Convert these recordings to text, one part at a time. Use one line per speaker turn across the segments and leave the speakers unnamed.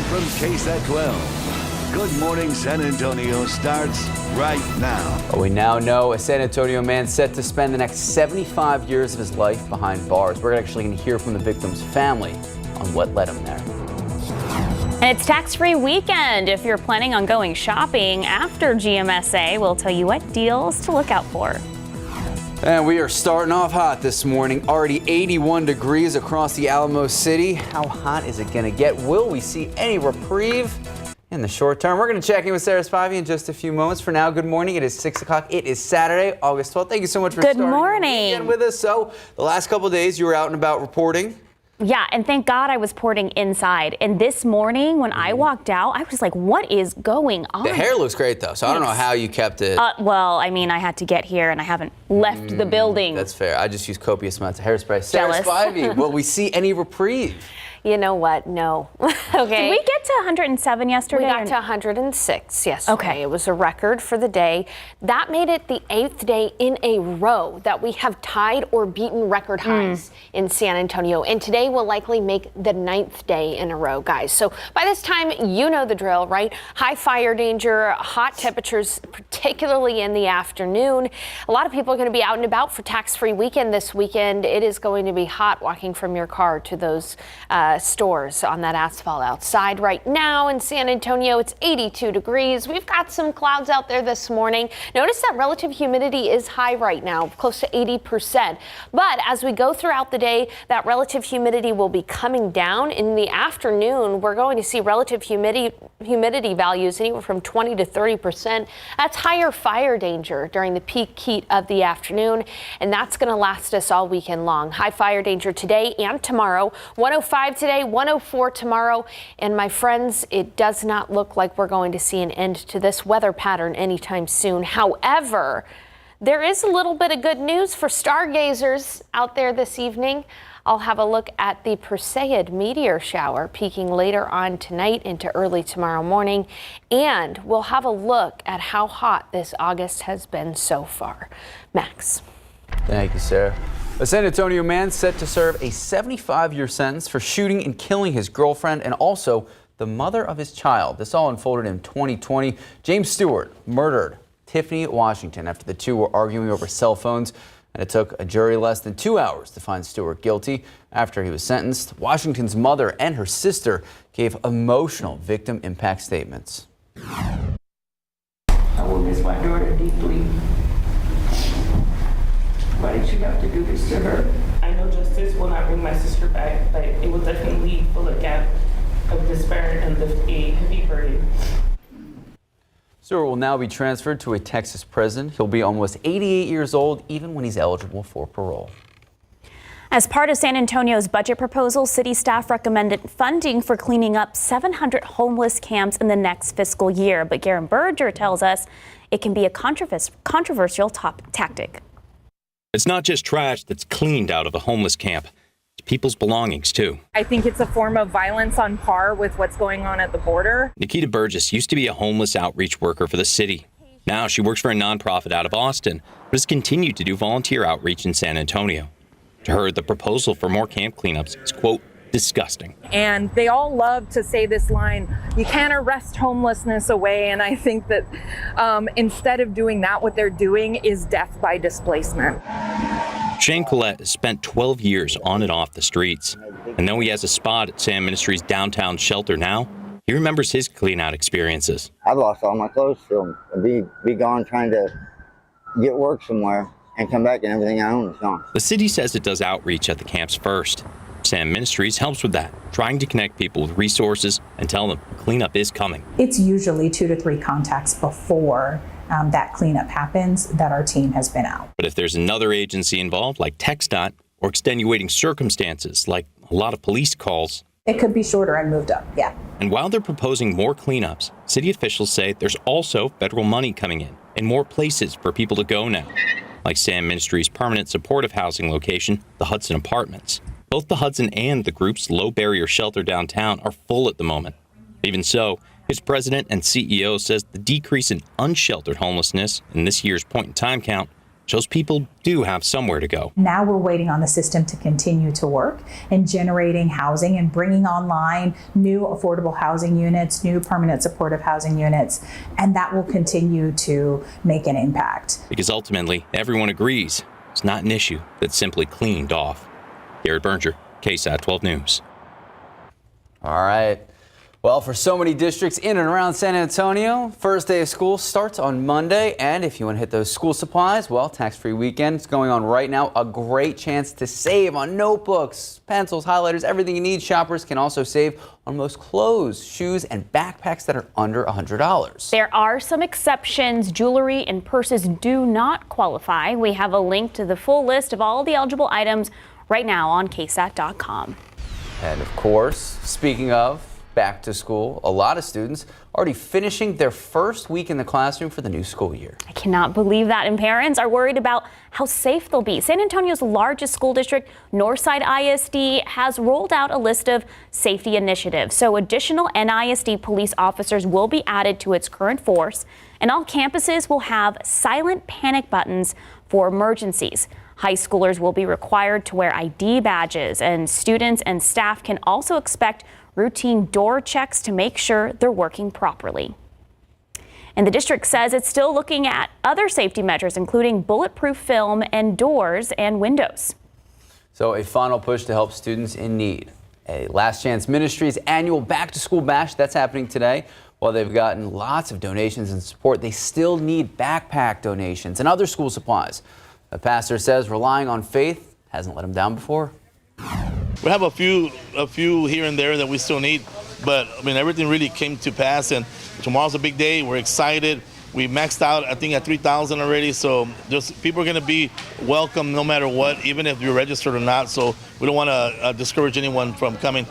from KSAT 12. Good Morning San Antonio starts right now.
We now know a San Antonio man set to spend the next 75 years of his life behind bars. We're actually going to hear from the victim's family on what led him there.
And it's tax-free weekend. If you're planning on going shopping after GMSA, we'll tell you what deals to look out for.
And we are starting off hot this morning. Already 81 degrees across the Alamo City. How hot is it going to get? Will we see any reprieve in the short term? We're going to check in with Sarah Spivey in just a few moments. For now, good morning. It is 6 o'clock. It is Saturday, August 12th. Thank you so much for starting the weekend with us. So the last couple of days you were out and about reporting.
Yeah, and thank God I was reporting inside. And this morning when I walked out, I was like, what is going on?
The hair looks great, though, so I don't know how you kept it.
Well, I mean, I had to get here and I haven't left the building.
That's fair. I just use copious amounts of hairspray. Sarah Spivey, will we see any reprieve?
You know what? No.
Okay. Did we get to 107 yesterday?
We got to 106 yesterday.
Okay.
It was a record for the day. That made it the 8th day in a row that we have tied or beaten record highs in San Antonio. And today will likely make the 9th day in a row, guys. So by this time, you know the drill, right? High fire danger, hot temperatures, particularly in the afternoon. A lot of people are going to be out and about for tax-free weekend this weekend. It is going to be hot walking from your car to those stores on that asphalt outside. Right now in San Antonio, it's 82 degrees. We've got some clouds out there this morning. Notice that relative humidity is high right now, close to 80%. But as we go throughout the day, that relative humidity will be coming down. In the afternoon, we're going to see relative humidity values anywhere from 20 to 30%. That's higher fire danger during the peak heat of the afternoon, and that's going to last us all weekend long. High fire danger today and tomorrow. 105 today, 104 tomorrow. And my friends, it does not look like we're going to see an end to this weather pattern anytime soon. However, there is a little bit of good news for stargazers out there this evening. I'll have a look at the Perseid meteor shower peaking later on tonight into early tomorrow morning. And we'll have a look at how hot this August has been so far. Max.
Thank you, Sarah. A San Antonio man set to serve a 75-year sentence for shooting and killing his girlfriend and also the mother of his child. This all unfolded in 2020. James Stewart murdered Tiffany Washington after the two were arguing over cell phones, and it took a jury less than 2 hours to find Stewart guilty. After he was sentenced, Washington's mother and her sister gave emotional victim impact statements.
I will miss my daughter deeply. Why did you have to do this to her?
I know justice will not bring my sister back, but it will definitely fill a gap of despair and lift a heavy burden.
Stewart will now be transferred to a Texas prison. He'll be almost 88 years old, even when he's eligible for parole.
As part of San Antonio's budget proposal, city staff recommended funding for cleaning up 700 homeless camps in the next fiscal year. But Garen Berger tells us it can be a controversial tactic.
It's not just trash that's cleaned out of a homeless camp. It's people's belongings, too.
I think it's a form of violence on par with what's going on at the border.
Nikita Burgess used to be a homeless outreach worker for the city. Now she works for a nonprofit out of Austin, but has continued to do volunteer outreach in San Antonio. To her, the proposal for more camp cleanups is, quote, disgusting.
And they all love to say this line, you can't arrest homelessness away. And I think that instead of doing that, what they're doing is death by displacement.
Shane Collette has spent 12 years on and off the streets. And though he has a spot at Sam Ministries' downtown shelter now, he remembers his clean-out experiences.
I lost all my clothes to them. Be gone trying to get work somewhere and come back and everything I own is gone.
The city says it does outreach at the camps first. Sam Ministries helps with that, trying to connect people with resources and tell them cleanup is coming.
It's usually 2 to 3 contacts before that cleanup happens that our team has been out.
But if there's another agency involved, like TxDOT, or extenuating circumstances, like a lot of police calls,
it could be shorter and moved up, yeah.
And while they're proposing more cleanups, city officials say there's also federal money coming in and more places for people to go now, like Sam Ministries' permanent supportive housing location, the Hudson Apartments. Both the Hudson and the group's low-barrier shelter downtown are full at the moment. Even so, its president and CEO says the decrease in unsheltered homelessness in this year's point-in-time count shows people do have somewhere to go.
Now we're waiting on the system to continue to work and generating housing and bringing online new affordable housing units, new permanent supportive housing units, and that will continue to make an impact.
Because ultimately, everyone agrees it's not an issue that's simply cleaned off. Garrett Berger, KSAT 12 News.
All right. Well, for so many districts in and around San Antonio, first day of school starts on Monday. And if you want to hit those school supplies, well, tax-free weekend is going on right now. A great chance to save on notebooks, pencils, highlighters, everything you need. Shoppers can also save on most clothes, shoes, and backpacks that are under $100.
There are some exceptions. Jewelry and purses do not qualify. We have a link to the full list of all the eligible items right now on KSAT.com.
And of course, speaking of back to school, a lot of students already finishing their first week in the classroom for the new school year.
I cannot believe that, and parents are worried about how safe they'll be. San Antonio's largest school district, Northside ISD, has rolled out a list of safety initiatives. So additional NISD police officers will be added to its current force, and all campuses will have silent panic buttons for emergencies. High schoolers will be required to wear ID badges, and students and staff can also expect routine door checks to make sure they're working properly. And the district says it's still looking at other safety measures, including bulletproof film and doors and windows.
So a final push to help students in need. A Last Chance Ministries annual back to school bash that's happening today. While they've gotten lots of donations and support, they still need backpack donations and other school supplies. The pastor says relying on faith hasn't let him down before.
We have a few here and there that we still need, but I mean everything really came to pass, and tomorrow's a big day. We're excited. We maxed out, I think, at 3,000 already, so just people are going to be welcome no matter what, even if you're registered or not. So we don't want to discourage anyone from coming.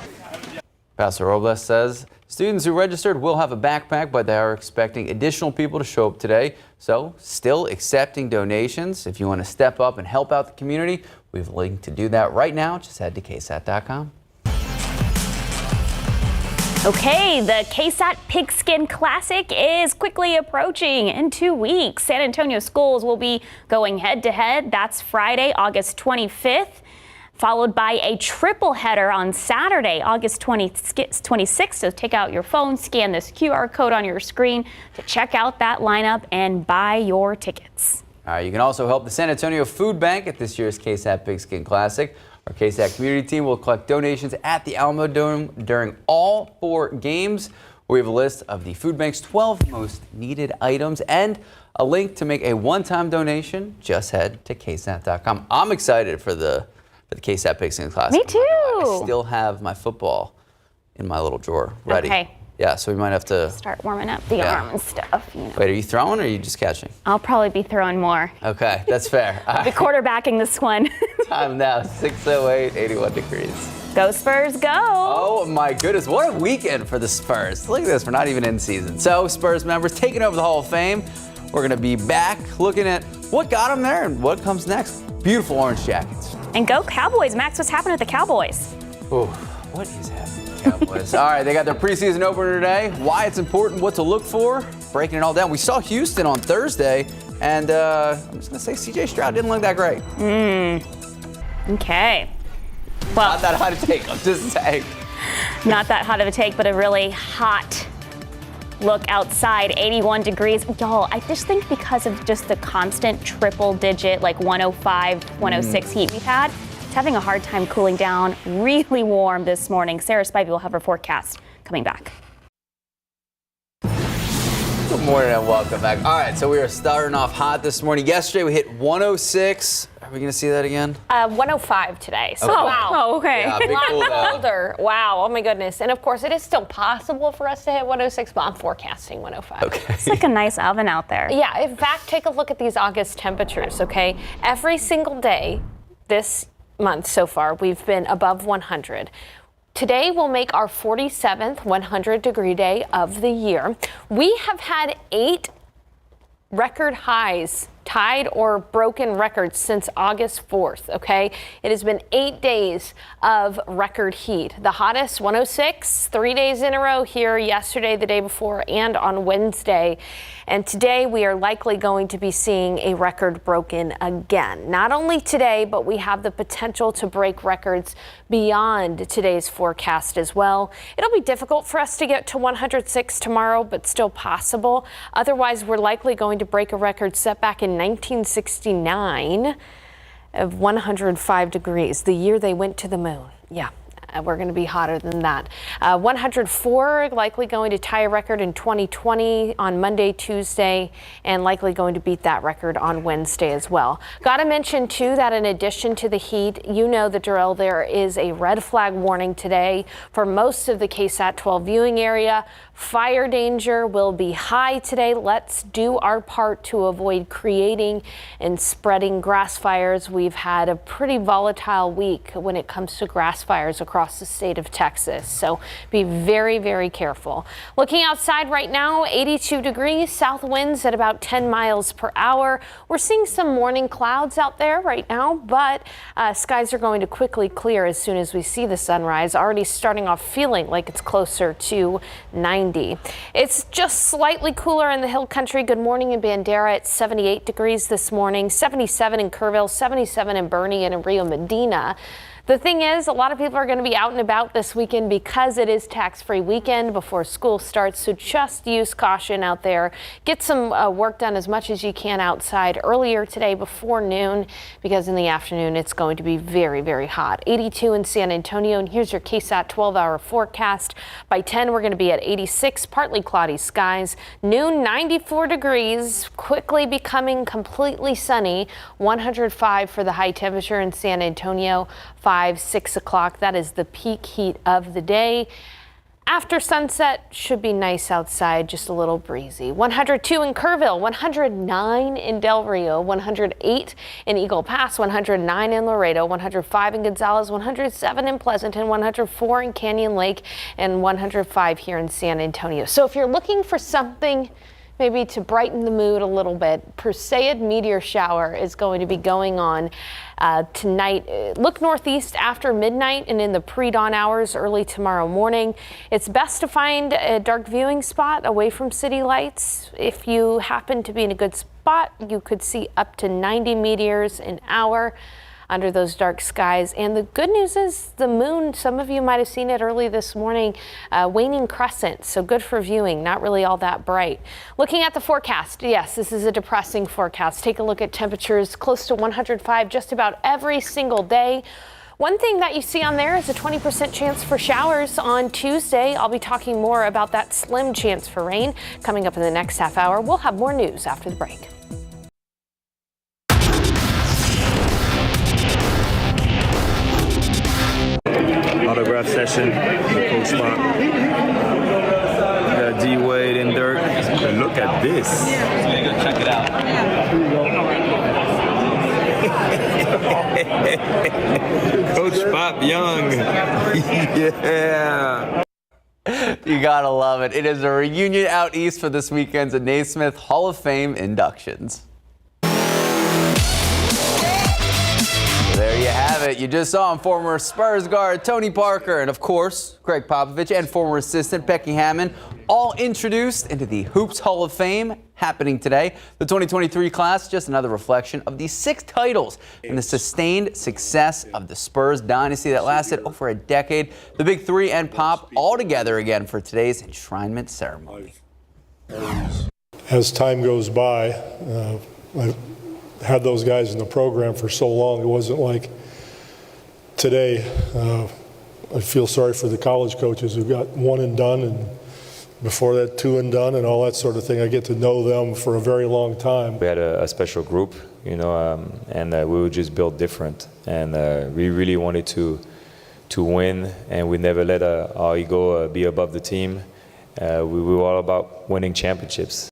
Pastor Robles says students who registered will have a backpack, but they are expecting additional people to show up today. So still accepting donations. If you want to step up and help out the community, we have a link to do that right now. Just head to KSAT.com.
Okay, the KSAT Pigskin Classic is quickly approaching. In 2 weeks, San Antonio schools will be going head-to-head. That's Friday, August 25th. Followed by a triple header on Saturday, August 26th. So take out your phone, scan this QR code on your screen to check out that lineup and buy your tickets.
All right, you can also help the San Antonio Food Bank at this year's KSAT Pigskin Classic. Our KSAT community team will collect donations at the Alamo Dome during all 4 games. We have a list of the food bank's 12 most needed items and a link to make a one-time donation. Just head to KSAT.com. I'm excited for the KSAT Pigskin Classic.
Me too.
I still have my football in my little drawer ready.
Okay.
Yeah, so we might have to
start warming up the arm and stuff. You know.
Wait, are you throwing or are you just catching?
I'll probably be throwing more.
Okay, that's fair.
The quarterbacking this one.
Time now, 6:08, 81 degrees.
Go Spurs, go!
Oh my goodness, what a weekend for the Spurs. Look at this, we're not even in season. So Spurs members taking over the Hall of Fame. We're gonna be back looking at what got them there and what comes next. Beautiful orange jackets.
And go Cowboys. Max, what's happening at the Cowboys?
Oh, what is happening with the Cowboys? All right, they got their preseason opener today. Why it's important, what to look for, breaking it all down. We saw Houston on Thursday, and I'm just going to say C.J. Stroud didn't look that great.
Okay. Well,
not that hot a take, I'm just saying.
Not that hot of a take, but a really hot look outside, 81 degrees. Y'all, I just think because of just the constant triple digit, like 105, 106 heat we've had, it's having a hard time cooling down. Really warm this morning. Sarah Spivey will have her forecast coming back.
Good morning and welcome back. All right, so we are starting off hot this morning. Yesterday we hit 106. Are we going to see that again?
105 today. So
Okay.
wow.
Oh, okay.
Yeah, big cool down.
Colder. Wow. Oh my goodness. And of course, it is still possible for us to hit 106, but I'm forecasting 105.
Okay.
It's like a nice oven out there.
Yeah. In fact, take a look at these August temperatures. Okay. Every single day this month so far, we've been above 100. Today will make our 47th 100-degree day of the year. We have had 8 record highs tied or broken records since August 4th, okay? It has been 8 days of record heat. The hottest, 106, 3 days in a row here yesterday, the day before, and on Wednesday. And today we are likely going to be seeing a record broken again. Not only today, but we have the potential to break records beyond today's forecast as well. It'll be difficult for us to get to 106 tomorrow, but still possible. Otherwise, we're likely going to break a record set back in 1969 of 105 degrees, the year they went to the moon. Yeah. We're going to be hotter than that. 104 likely going to tie a record in 2020 on Monday, Tuesday, and likely going to beat that record on Wednesday as well. Got to mention, too, that in addition to the heat, you know the drill. There is a red flag warning today for most of the KSAT 12 viewing area. Fire danger will be high today. Let's do our part to avoid creating and spreading grass fires. We've had a pretty volatile week when it comes to grass fires across the state of Texas. So be very, very careful. Looking outside right now, 82 degrees, south winds at about 10 miles per hour. We're seeing some morning clouds out there right now, but skies are going to quickly clear as soon as we see the sunrise. Already starting off feeling like it's closer to 90. It's just slightly cooler in the hill country. Good morning in Bandera at 78 degrees this morning, 77 in Kerrville, 77 in Bernie and in Rio Medina. The thing is, a lot of people are going to be out and about this weekend because it is tax-free weekend before school starts. So just use caution out there. Get some work done as much as you can outside earlier today before noon, because in the afternoon it's going to be very, very hot. 82 in San Antonio, and here's your KSAT 12-hour forecast. By 10, we're going to be at 86, partly cloudy skies. Noon, 94 degrees, quickly becoming completely sunny. 105 for the high temperature in San Antonio. 6 o'clock, that is the peak heat of the day. After sunset, should be nice outside, just a little breezy. 102 in Kerrville, 109 in Del Rio, 108 in Eagle Pass, 109 in Laredo, 105 in Gonzales, 107 in Pleasanton, 104 in Canyon Lake, and 105 here in San Antonio. So if you're looking for something maybe to brighten the mood a little bit, Perseid meteor shower is going to be going on tonight. Look northeast after midnight and in the pre-dawn hours early tomorrow morning. It's best to find a dark viewing spot away from city lights. If you happen to be in a good spot, you could see up to 90 meteors an hour under those dark skies. And the good news is the moon, some of you might have seen it early this morning, waning crescent, so good for viewing, not really all that bright. Looking at the forecast, yes, this is a depressing forecast. Take a look at temperatures close to 105 just about every single day. One thing that you see on there is a 20% chance for showers on Tuesday. I'll be talking more about that slim chance for rain coming up in the next half hour. We'll have more news after the break.
Autograph session with Coach Spot. Got D-Wade and Dirk. And look at this. Go check it out. Coach Pop Young. Yeah.
You gotta love it. It is a reunion out east for this weekend's Naismith Hall of Fame inductions. There you have it. You just saw him, former Spurs guard Tony Parker and, of course, Greg Popovich and former assistant Becky Hammond, all introduced into the Hoops Hall of Fame happening today. The 2023 class, just another reflection of the 6 titles and the sustained success of the Spurs dynasty that lasted over a decade. The Big Three and Pop all together again for today's enshrinement ceremony.
As time goes by, I've had those guys in the program for so long. It wasn't like today. I feel sorry for the college coaches who got one and done, and before that 2 and done, and all that sort of thing. I get to know them for a very long time.
We had a special group, you know, and we would just build different. And we really wanted to win, and we never let our ego be above the team. We were all about winning championships.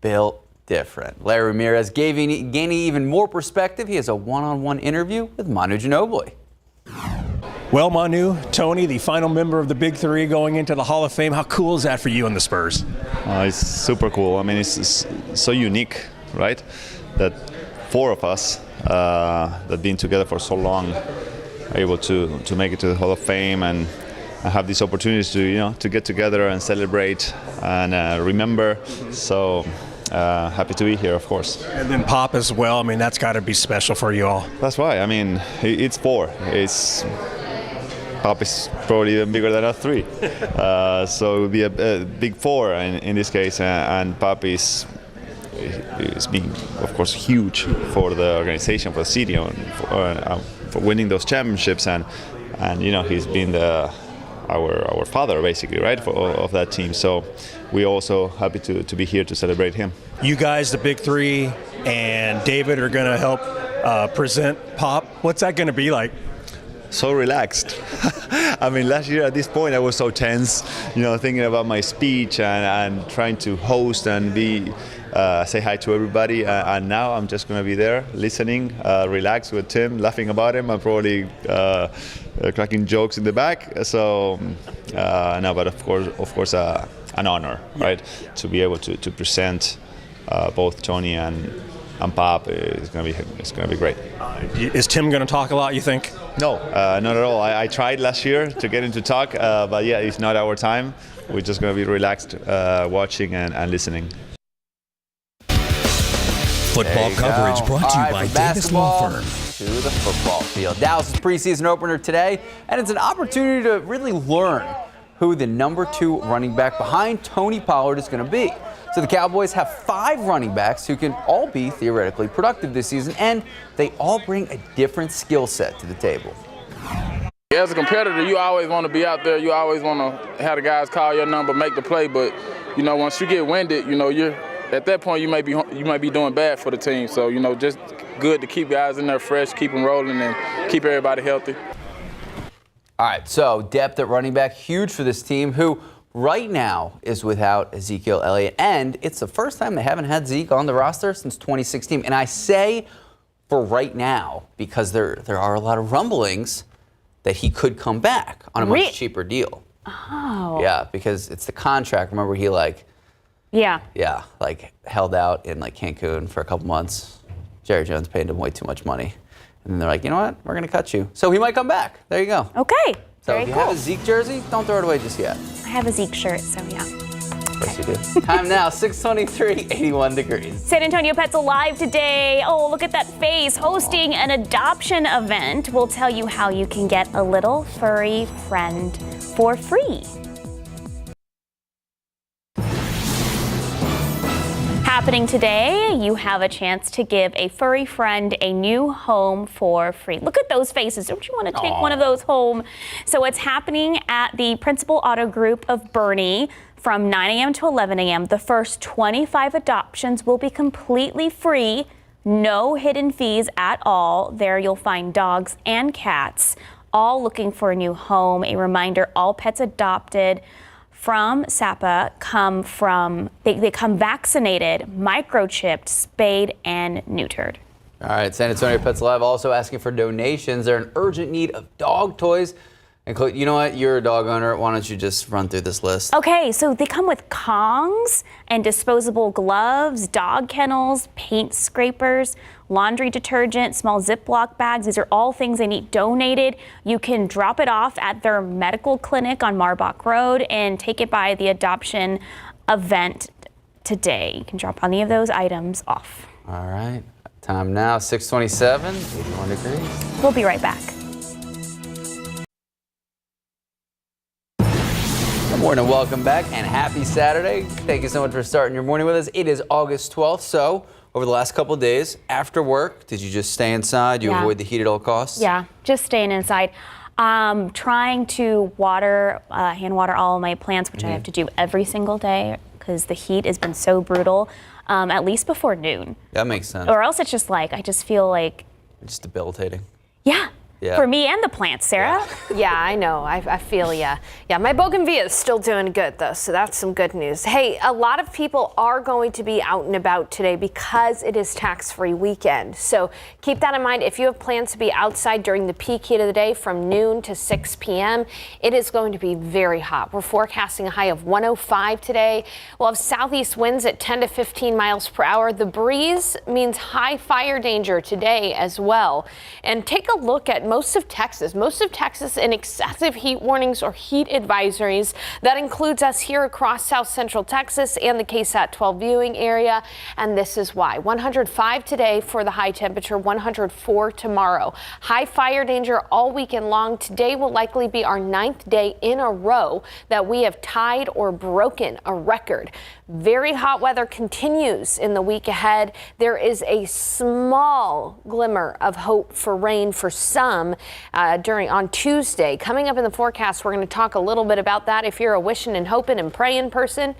Built different. Larry Ramirez gaining even more perspective. He has a one-on-one interview with Manu Ginobili.
Well, Manu, Tony, the final member of the Big Three going into the Hall of Fame. How cool is that for you and the Spurs?
It's super cool. I mean, it's so unique, right? that 4 of us that been together for so long are able to make it to the Hall of Fame and have these opportunities to get together and celebrate and remember. So happy to be here, of course.
And then Pop as well. I mean, that's got to be special for you all.
That's right. I mean, it's 4. Pop is probably even bigger than us 3. So it would be a big 4 in this case. And Pop is being, of course, huge for the organization, for the city, and for winning those championships. And he's been our father, basically, right, of that team. So we're also happy to be here to celebrate him.
You guys, the Big 3, and David are going to help present Pop. What's that going to be like?
So relaxed. I mean, last year at this point I was so tense, thinking about my speech and trying to host and say hi to everybody. And now I'm just going to be there listening, relaxed with Tim, laughing about him. I'm probably cracking jokes in the back. So no, but of course, an honor, right, to be able to present both Tony and Pop. It's going to be great.
Is Tim going to talk a lot, you think?
No, not at all. I tried last year to get him to talk, but yeah, it's not our time. We're just going to be relaxed, watching and listening.
Football coverage brought to you by Davis Law Firm.
To the football field. Dallas' preseason opener today, and it's an opportunity to really learn who the number 2 running back behind Tony Pollard is going to be. So the Cowboys have 5 running backs who can all be theoretically productive this season, and they all bring a different skill set to the table.
As a competitor, you always want to be out there. You always want to have the guys call your number, make the play. But once you get winded, you're at that point you might be doing bad for the team. So just good to keep guys in there fresh, keep them rolling, and keep everybody healthy.
All right, so depth at running back, huge for this team, who right now is without Ezekiel Elliott. And it's the first time they haven't had Zeke on the roster since 2016. And I say for right now because there are a lot of rumblings that he could come back on a much cheaper deal.
Oh.
Yeah, because it's the contract. Remember, he held out in Cancun for a couple months. Jerry Jones paid him way too much money. And then they're like, you know what? We're going to cut you. So he might come back. There you go.
Okay.
So
Very
if you
cool.
have a Zeke jersey, don't throw it away just yet.
I have a Zeke shirt, so yeah.
Of course you do. Time now, 6:23, 81 degrees.
San Antonio Pets Alive today. Oh, look at that face. Hosting an adoption event. We'll tell you how you can get a little furry friend for free. Happening today, you have a chance to give a furry friend a new home for free. Look at those faces. Don't you want to take one of those home? So it's happening at the Principal Auto Group of Bernie from 9 a.m. to 11 a.m. The first 25 adoptions will be completely free, no hidden fees at all. There you'll find dogs and cats, all looking for a new home. A reminder, all pets adopted from SAPA come vaccinated, microchipped, spayed, and neutered.
All right, San Antonio Pets Alive also asking for donations. They're in urgent need of dog toys. And you know what? You're a dog owner. Why don't you just run through this list?
Okay, so they come with Kongs and disposable gloves, dog kennels, paint scrapers, laundry detergent, small Ziploc bags. These are all things they need donated. You can drop it off at their medical clinic on Marbach Road and take it by the adoption event today. You can drop any of those items off.
All right, time now, 6:27, 81 degrees.
We'll be right back.
Good morning, welcome back, and happy Saturday. Thank you so much for starting your morning with us. It is August 12th, so over the last couple of days, after work, did you just stay inside? You avoid the heat at all costs?
Yeah, just staying inside. Trying to hand water all of my plants, which I have to do every single day because the heat has been so brutal, at least before noon.
That makes sense.
Or else it's just I just feel like...
It's debilitating.
Yeah. for me and the plants, Sarah.
Yeah, I know. I feel ya. Yeah, my bougainvillea is still doing good, though, so that's some good news. Hey, a lot of people are going to be out and about today because it is tax-free weekend. So keep that in mind. If you have plans to be outside during the peak heat of the day from noon to 6 p.m., it is going to be very hot. We're forecasting a high of 105 today. We'll have southeast winds at 10 to 15 miles per hour. The breeze means high fire danger today as well. And take a look at most of Texas in excessive heat warnings or heat advisories. That includes us here across South Central Texas and the KSAT 12 viewing area. And this is why. 105 today for the high temperature, 104 tomorrow. High fire danger all weekend long. Today will likely be our 9th day in a row that we have tied or broken a record. Very hot weather continues in the week ahead. There is a small glimmer of hope for rain for some on Tuesday. Coming up in the forecast, we're going to talk a little bit about that. If you're a wishing and hoping and praying person,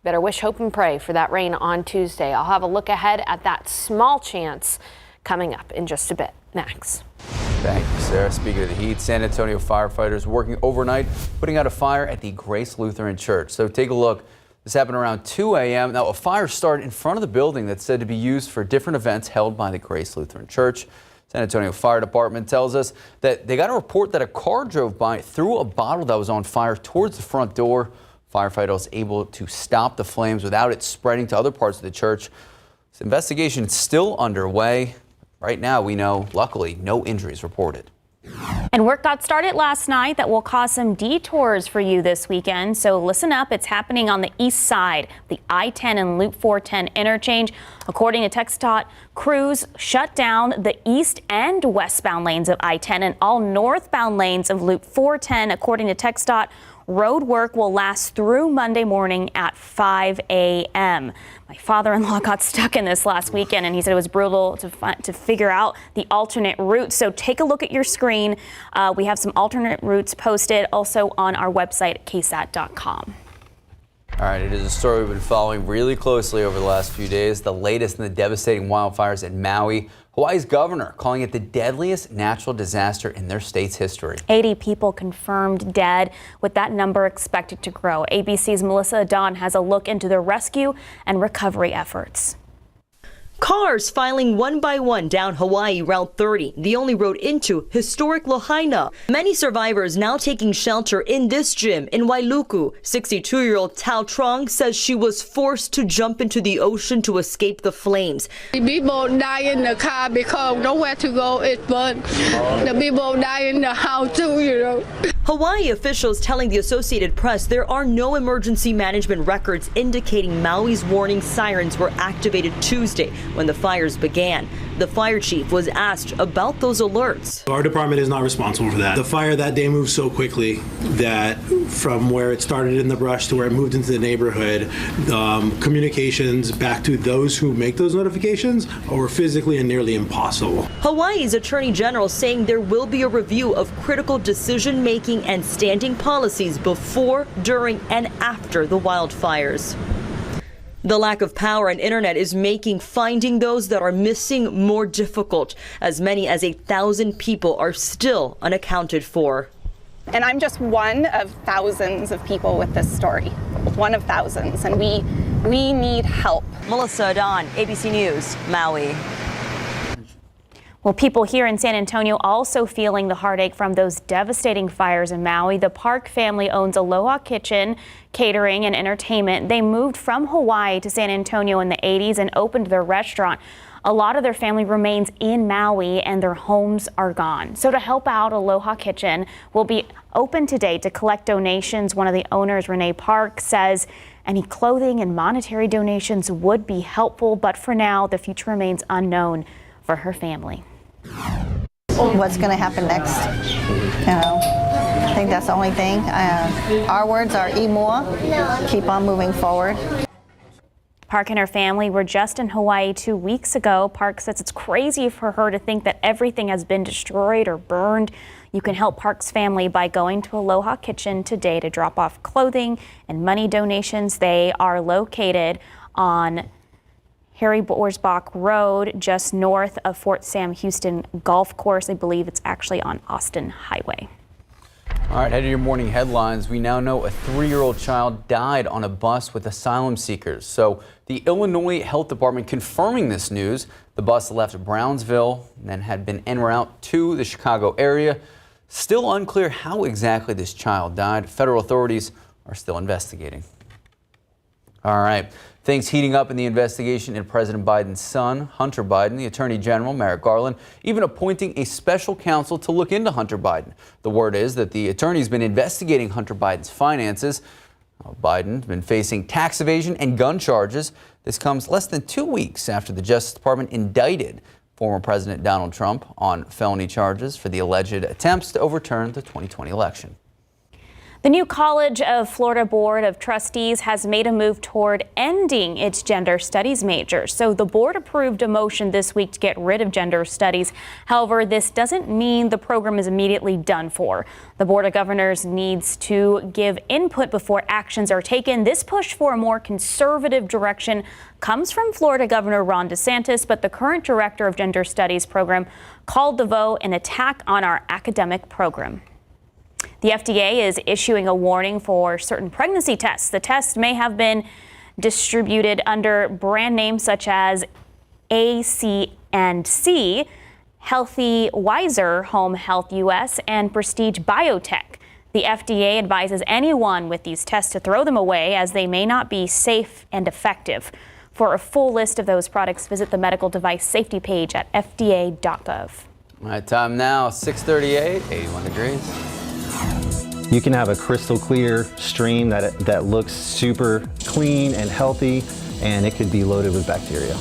better wish, hope, and pray for that rain on Tuesday. I'll have a look ahead at that small chance coming up in just a bit. Next.
Thank you, Sarah. Speaking of the heat, San Antonio firefighters working overnight, putting out a fire at the Grace Lutheran Church. So take a look. This happened around 2 a.m. Now, a fire started in front of the building that's said to be used for different events held by the Grace Lutheran Church. San Antonio Fire Department tells us that they got a report that a car drove by, threw a bottle that was on fire towards the front door. Firefighters was able to stop the flames without it spreading to other parts of the church. This investigation is still underway. Right now, we know, luckily, no injuries reported.
And work got started last night that will cause some detours for you this weekend. So listen up. It's happening on the east side, the I-10 and Loop 410 interchange. According to TxDOT, crews shut down the east and westbound lanes of I-10 and all northbound lanes of Loop 410. According to TxDOT, road work will last through Monday morning at 5 a.m. My father-in-law got stuck in this last weekend, and he said it was brutal to figure out the alternate route. So take a look at your screen. We have some alternate routes posted also on our website at ksat.com.
All right, it is a story we've been following really closely over the last few days. The latest in the devastating wildfires in Maui. Hawaii's governor calling it the deadliest natural disaster in their state's history. 80
people confirmed dead, with that number expected to grow. ABC's Melissa Adon has a look into the rescue and recovery efforts.
Cars filing one by one down Hawaii Route 30, the only road into historic Lahaina. Many survivors now taking shelter in this gym in Wailuku. 62-year-old Tao Trong says she was forced to jump into the ocean to escape the flames.
People die in the car because nowhere to go. It burned. The people die in the house too, you know.
Hawaii officials telling the Associated Press there are no emergency management records indicating Maui's warning sirens were activated Tuesday when the fires began. The fire chief was asked about those alerts.
Our department is not responsible for that. The fire that day moved so quickly that from where it started in the brush to where it moved into the neighborhood, communications back to those who make those notifications were physically and nearly impossible.
Hawaii's Attorney General saying there will be a review of critical decision making and standing policies before, during, and after the wildfires. The lack of power and internet is making finding those that are missing more difficult. As many as 1,000 people are still unaccounted for.
And I'm just one of thousands of people with this story. One of thousands. And we need help.
Melissa Adon, ABC News, Maui.
Well, people here in San Antonio also feeling the heartache from those devastating fires in Maui. The Park family owns Aloha Kitchen, Catering and Entertainment. They moved from Hawaii to San Antonio in the 80s and opened their restaurant. A lot of their family remains in Maui and their homes are gone. So to help out, Aloha Kitchen will be open today to collect donations. One of the owners, Renee Park, says any clothing and monetary donations would be helpful, but for now, the future remains unknown for her family.
What's going to happen next? You know, I think that's the only thing. Our words are imua, keep on moving forward.
Park and her family were just in Hawaii 2 weeks ago. Park says it's crazy for her to think that everything has been destroyed or burned. You can help Park's family by going to Aloha Kitchen today to drop off clothing and money donations. They are located on Harry Borsbach Road, just north of Fort Sam Houston Golf Course. I believe it's actually on Austin Highway.
All right, head to your morning headlines. We now know a 3-year-old child died on a bus with asylum seekers. So the Illinois Health Department confirming this news. The bus left Brownsville and then had been en route to the Chicago area. Still unclear how exactly this child died. Federal authorities are still investigating. All right. Things heating up in the investigation into President Biden's son, Hunter Biden. The Attorney General, Merrick Garland, even appointing a special counsel to look into Hunter Biden. The word is that the attorney's been investigating Hunter Biden's finances. Biden's been facing tax evasion and gun charges. This comes less than 2 weeks after the Justice Department indicted former President Donald Trump on felony charges for the alleged attempts to overturn the 2020 election.
The new College of Florida Board of Trustees has made a move toward ending its gender studies major. So the board approved a motion this week to get rid of gender studies. However, this doesn't mean the program is immediately done for. The Board of Governors needs to give input before actions are taken. This push for a more conservative direction comes from Florida Governor Ron DeSantis, but the current director of gender studies program called the vote an attack on our academic program. The FDA is issuing a warning for certain pregnancy tests. The tests may have been distributed under brand names such as AC&C, Healthy Wiser, Home Health US, and Prestige Biotech. The FDA advises anyone with these tests to throw them away as they may not be safe and effective. For a full list of those products, visit the medical device safety page at fda.gov.
All right, time now, 6:38, 81 degrees.
You can have a crystal clear stream that looks super clean and healthy, and it could be loaded with bacteria.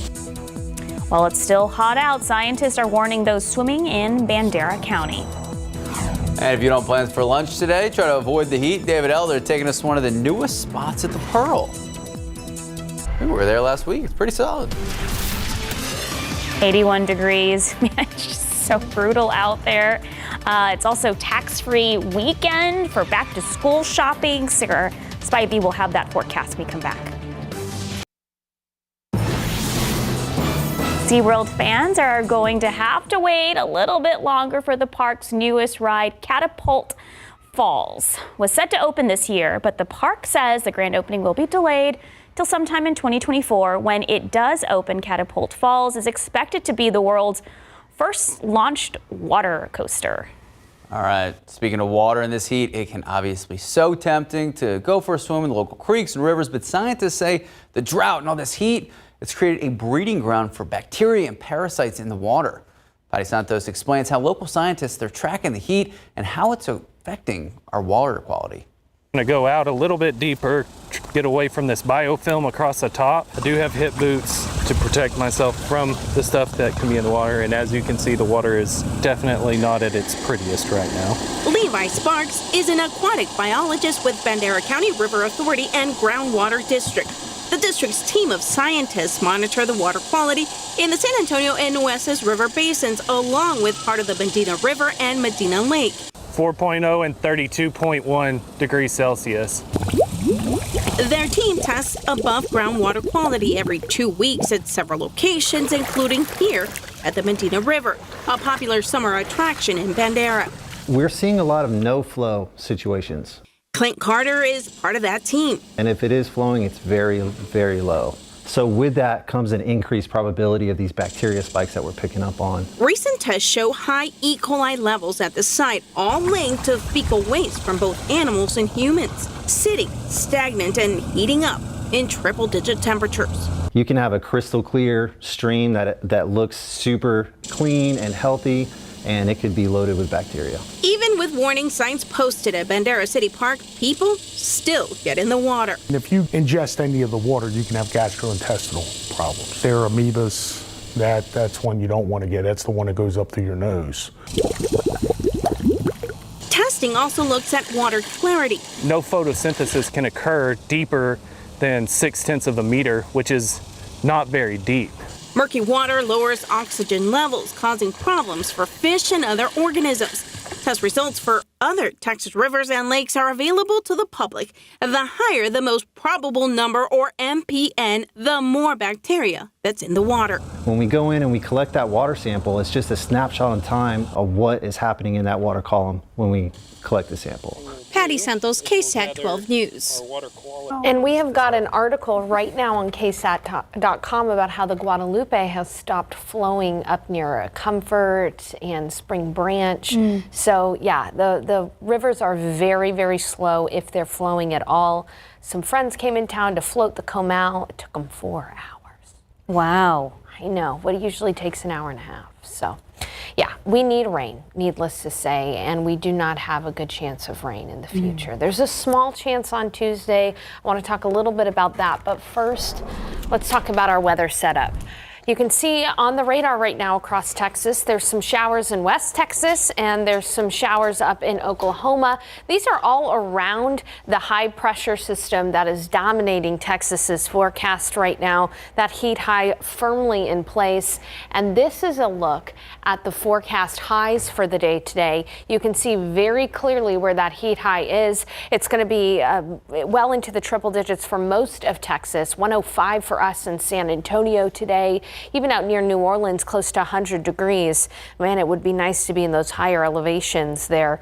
While it's still hot out, scientists are warning those swimming in Bandera County.
And if you don't plan for lunch today, try to avoid the heat. David Elder taking us to one of the newest spots at the Pearl. We were there last week. It's pretty solid.
81 degrees. It's just so brutal out there. It's also tax-free weekend for back-to-school shopping. Sarah Spivey will have that forecast when we come back. SeaWorld fans are going to have to wait a little bit longer for the park's newest ride, Catapult Falls. Was set to open this year, but the park says the grand opening will be delayed till sometime in 2024. When it does open, Catapult Falls is expected to be the world's first launched water coaster.
All right, speaking of water in this heat, it can obviously be so tempting to go for a swim in the local creeks and rivers, but scientists say the drought and all this heat, it's created a breeding ground for bacteria and parasites in the water. Patty Santos explains how local scientists, they're tracking the heat and how it's affecting our water quality.
I'm going to go out a little bit deeper, get away from this biofilm across the top. I do have hip boots to protect myself from the stuff that can be in the water, and as you can see, the water is definitely not at its prettiest right now.
Levi Sparks is an aquatic biologist with Bandera County River Authority and Groundwater District. The district's team of scientists monitor the water quality in the San Antonio and Nueces River basins, along with part of the Medina River and Medina Lake.
4.0 and 32.1 degrees Celsius.
Their team tests above groundwater quality every 2 weeks at several locations, including here at the Medina River, a popular summer attraction in Bandera.
We're seeing a lot of no-flow situations.
Clint Carter is part of that team.
And if it is flowing, it's very, very low. So with that comes an increased probability of these bacteria spikes that we're picking up on.
Recent tests show high E. coli levels at the site, all linked to fecal waste from both animals and humans, sitting stagnant and heating up in triple-digit temperatures.
You can have a crystal clear stream that looks super clean and healthy, and it could be loaded with bacteria.
Even with warning signs posted at Bandera City Park, people still get in the water.
And if you ingest any of the water, you can have gastrointestinal problems. There are amoebas, that's one you don't want to get. That's the one that goes up through your nose.
Testing also looks at water clarity.
No photosynthesis can occur deeper than 0.6 of a meter, which is not very deep.
Murky water lowers oxygen levels, causing problems for fish and other organisms. Test results for Other Texas rivers and lakes are available to the public. The higher the most probable number, or MPN, the more bacteria that's in the water.
When we go in and we collect that water sample, it's just a snapshot in time of what is happening in that water column when we collect the sample.
Patty Santos, KSAT 12 News.
And we have got an article right now on KSAT.com about how the Guadalupe has stopped flowing up near Comfort and Spring Branch. So yeah, the rivers are very, very slow if they're flowing at all. Some friends came in town to float the Comal. It took them 4 hours.
Wow.
I know, what it usually takes an hour and a half. So yeah, we need rain, needless to say, and we do not have a good chance of rain in the future. There's a small chance on Tuesday. I want to talk a little bit about that, but first, let's talk about our weather setup. You can see on the radar right now across Texas, there's some showers in West Texas and there's some showers up in Oklahoma. These are all around the high pressure system that is dominating Texas's forecast right now. That heat high firmly in place. And this is a look at the forecast highs for the day today. You can see very clearly where that heat high is. It's going to be well into the triple digits for most of Texas. 105 for us in San Antonio today. Even out near New Orleans, close to 100 degrees. Man, it would be nice to be in those higher elevations there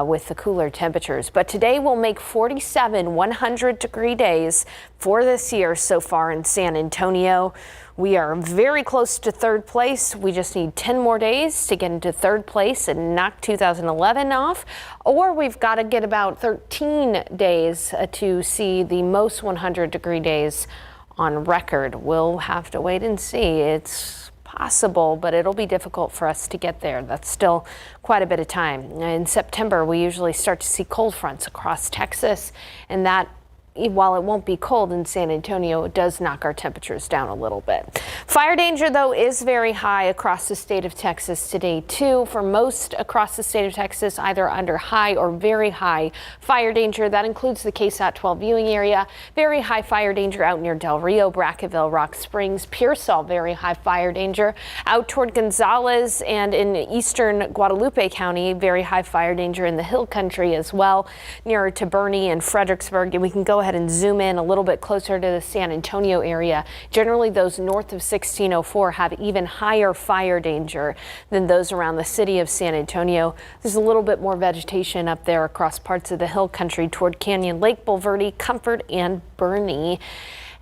with the cooler temperatures. But today we'll make 47 100-degree days for this year so far in San Antonio. We are very close to third place. We just need 10 more days to get into third place and knock 2011 off. Or we've got to get about 13 days to see the most 100-degree days on record. We'll have to wait and see. It's possible, but it'll be difficult for us to get there. That's still quite a bit of time. In September, we usually start to see cold fronts across Texas, and that, while it won't be cold in San Antonio, it does knock our temperatures down a little bit. Fire danger, though, is very high across the state of Texas today, too. For most across the state of Texas, either under high or very high fire danger. That includes the KSAT 12 viewing area. Very high fire danger out near Del Rio, Brackettville, Rock Springs, Pearsall, very high fire danger. Out toward Gonzales and in eastern Guadalupe County, very high fire danger in the hill country as well, nearer to Bernie and Fredericksburg. And we can go ahead and zoom in a little bit closer to the San Antonio area. Generally, those north of 1604 have even higher fire danger than those around the city of San Antonio. There's a little bit more vegetation up there across parts of the hill country toward Canyon Lake, Bulverde, Comfort, and Bernie.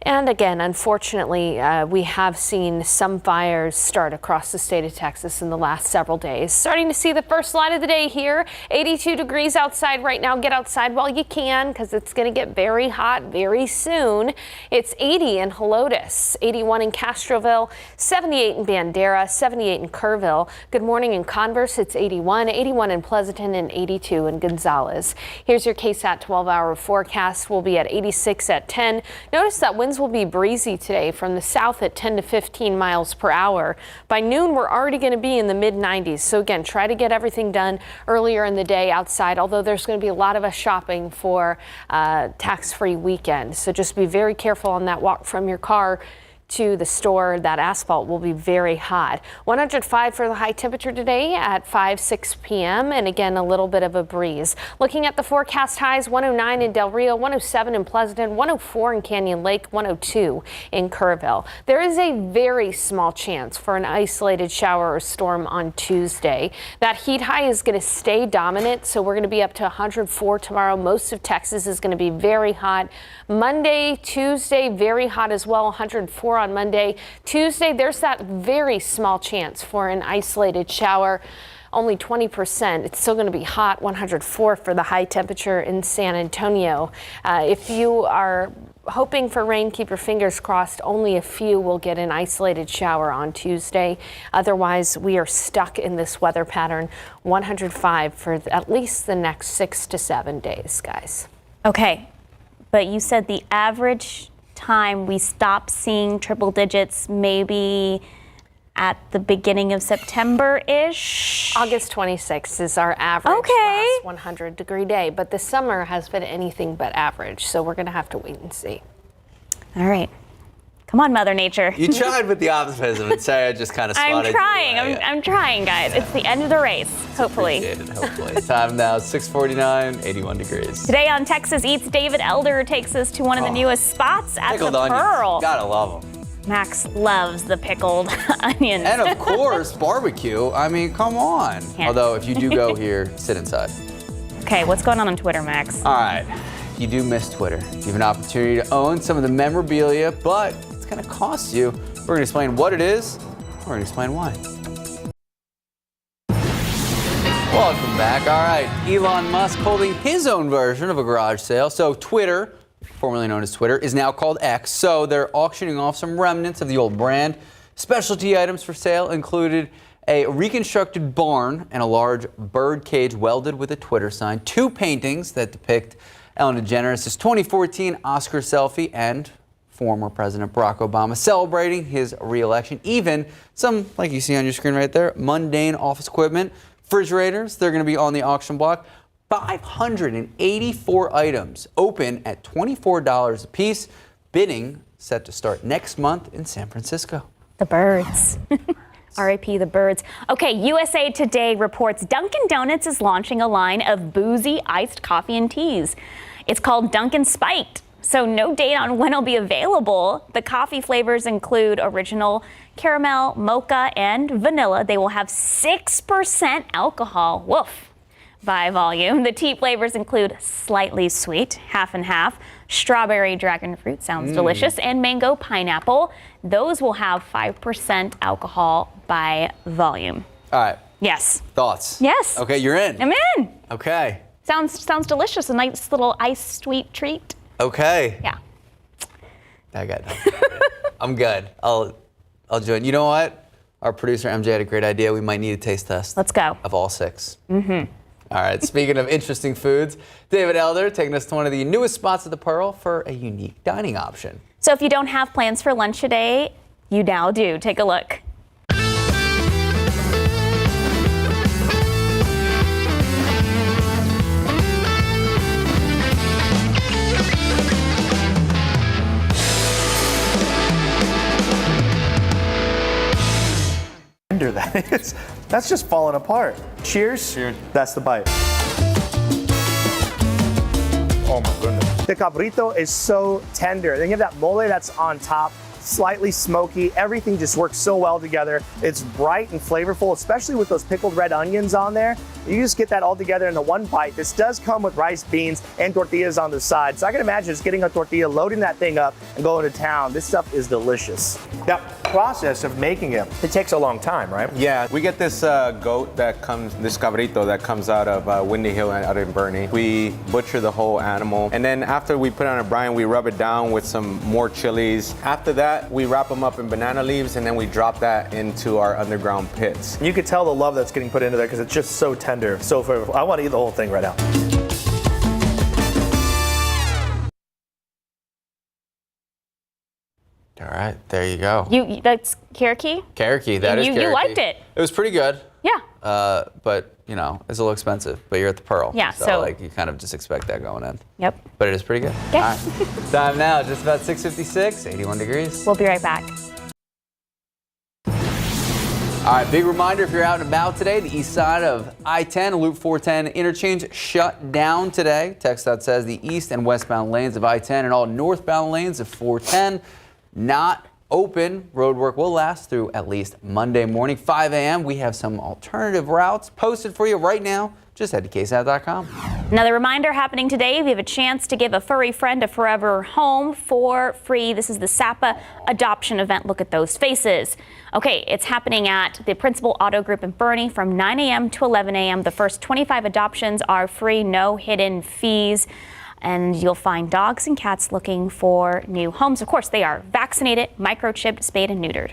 And again, unfortunately, we have seen some fires start across the state of Texas in the last several days. Starting to see the first light of the day here. 82 degrees outside right now. Get outside while you can because it's going to get very hot very soon. It's 80 in Helotes, 81 in Castroville, 78 in Bandera, 78 in Kerrville. Good morning in Converse. It's 81, 81 in Pleasanton, and 82 in Gonzales. Here's your KSAT 12-hour forecast. We'll be at 86 at 10. Notice that winds will be breezy today from the south at 10 to 15 miles per hour. By noon, we're already going to be in the mid-90s. So again, try to get everything done earlier in the day outside, although there's going to be a lot of us shopping for tax-free weekend. So just be very careful on that walk from your car to the store. That asphalt will be very hot. 105 for the high temperature today at 6 p.m. and again a little bit of a breeze. Looking at the forecast highs, 109 in Del Rio, 107 in Pleasanton, 104 in Canyon Lake, 102 in Kerrville. There is a very small chance for an isolated shower or storm on Tuesday. That heat high is going to stay dominant, so we're going to be up to 104 tomorrow. Most of Texas is going to be very hot. Monday, Tuesday, very hot as well, 104 on Monday. Tuesday, there's that very small chance for an isolated shower. Only 20%. It's still going to be hot, 104 for the high temperature in San Antonio. If you are hoping for rain, keep your fingers crossed. Only a few will get an isolated shower on Tuesday. Otherwise, we are stuck in this weather pattern, 105 for at least the next 6 to 7 days, guys.
Okay, but you said the average time we stop seeing triple digits maybe at the beginning of September-ish?
August 26th is our average last 100-degree day, but the summer has been anything but average, so we're going to have to wait and see.
All right. Come on, Mother Nature.
You tried with the optimism, and Sarah just kind of swatted
I'm trying, guys. It's the end of the race, hopefully.
Hopefully. Time now, 6:49, 81 degrees.
Today on Texas Eats, David Elder takes us to one of the newest spots at
Pickled
the
onions.
Pearl.
Gotta love them.
Max loves the pickled onions.
And of course, barbecue. I mean, come on. Although, if you do go here, sit inside.
Okay, what's going on Twitter, Max?
All right. If you do miss Twitter, you have an opportunity to own some of the memorabilia, but it's going to cost you. We're going to explain what it is. We're going to explain why. Welcome back. All right. Elon Musk holding his own version of a garage sale. So Twitter, formerly known as Twitter, is now called X. So they're auctioning off some remnants of the old brand. Specialty items for sale included a reconstructed barn and a large bird cage welded with a Twitter sign, 2 paintings that depict Ellen DeGeneres' 2014 Oscar selfie, and former President Barack Obama celebrating his re-election. Even some, like you see on your screen right there, mundane office equipment, refrigerators, they're going to be on the auction block. 584 items, open at $24 a piece. Bidding set to start next month in San Francisco.
The birds. R.I.P. the birds. Okay, USA Today reports Dunkin' Donuts is launching a line of boozy iced coffee and teas. It's called Dunkin' Spiked, so no date on when it'll be available. The coffee flavors include original, caramel, mocha, and vanilla. They will have 6% alcohol. Woof. By volume. The tea flavors include slightly sweet, half and half, strawberry dragon fruit, sounds delicious, and mango pineapple. Those will have 5% alcohol by volume.
All right.
Yes.
Thoughts?
Yes.
Okay, you're in.
I'm in.
Okay.
Sounds delicious. A nice little ice sweet treat.
Okay.
Yeah.
I got it. I'm good. I'll join. You know what? Our producer MJ had a great idea. We might need a taste test.
Let's go.
Of all 6.
Mm-hmm.
All right, speaking of interesting foods, David Elder taking us to one of the newest spots at the Pearl for a unique dining option.
So if you don't have plans for lunch today, you now do. Take a look.
That is. That's just falling apart. Cheers. Cheers. That's the bite. Oh my goodness. The cabrito is so tender. Then you have that mole that's on top, slightly smoky. Everything just works so well together. It's bright and flavorful, especially with those pickled red onions on there. You just get that all together in the one bite. This does come with rice, beans, and tortillas on the side. So I can imagine just getting a tortilla, loading that thing up, and going to town. This stuff is delicious. That process of making it takes a long time, right?
Yeah, we get this goat that comes, this cabrito that comes out of Windy Hill out in Bernie. We butcher the whole animal, and then after we put it on a brine, we rub it down with some more chilies. After that, we wrap them up in banana leaves, and then we drop that into our underground pits.
You can tell the love that's getting put into there because it's just so tender, so flavorful. I want to eat the whole thing right now.
All right, there you go.
That's Karaiki?
Karaiki, that is Karaiki.
You liked it.
It was pretty good.
Yeah.
But, you know, it's a little expensive, but you're at the Pearl.
Yeah,
so like, you kind of just expect that going in.
Yep.
But it is pretty good.
Okay.
All right. Time now, just about 6:56, 81 degrees.
We'll be right back.
All right, big reminder, if you're out and about today, the east side of I-10, Loop 410 interchange shut down today. TxDOT says the east and westbound lanes of I-10 and all northbound lanes of 410 not open. Roadwork will last through at least Monday morning, 5 a.m. We have some alternative routes posted for you right now. Just head to KSAT.com.
Another reminder happening today, if you have a chance to give a furry friend a forever home for free. This is the SAPA adoption event. Look at those faces. Okay, it's happening at the Principal Auto Group in Bernie from 9 a.m. to 11 a.m. The first 25 adoptions are free, no hidden fees. And you'll find dogs and cats looking for new homes. Of course, they are vaccinated, microchipped, spayed, and neutered.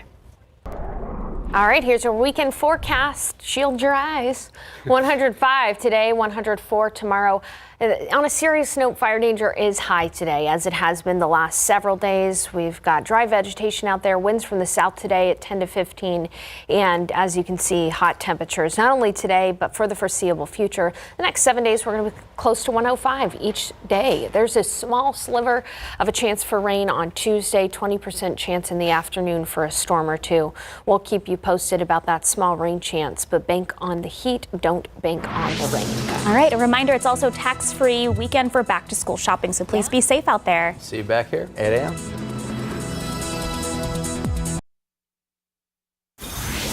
All right, here's your weekend forecast. Shield your eyes. 105 today, 104 tomorrow. On a serious note, fire danger is high today, as it has been the last several days. We've got dry vegetation out there, winds from the south today at 10 to 15, and as you can see, hot temperatures, not only today, but for the foreseeable future. The next 7 days, we're going to be close to 105 each day. There's a small sliver of a chance for rain on Tuesday, 20% chance in the afternoon for a storm or two. We'll keep you posted about that small rain chance, but bank on the heat, don't bank on the rain.
All right, a reminder, it's also tax-free weekend for back-to-school shopping, so please be safe out there.
See you back here, 8 a.m.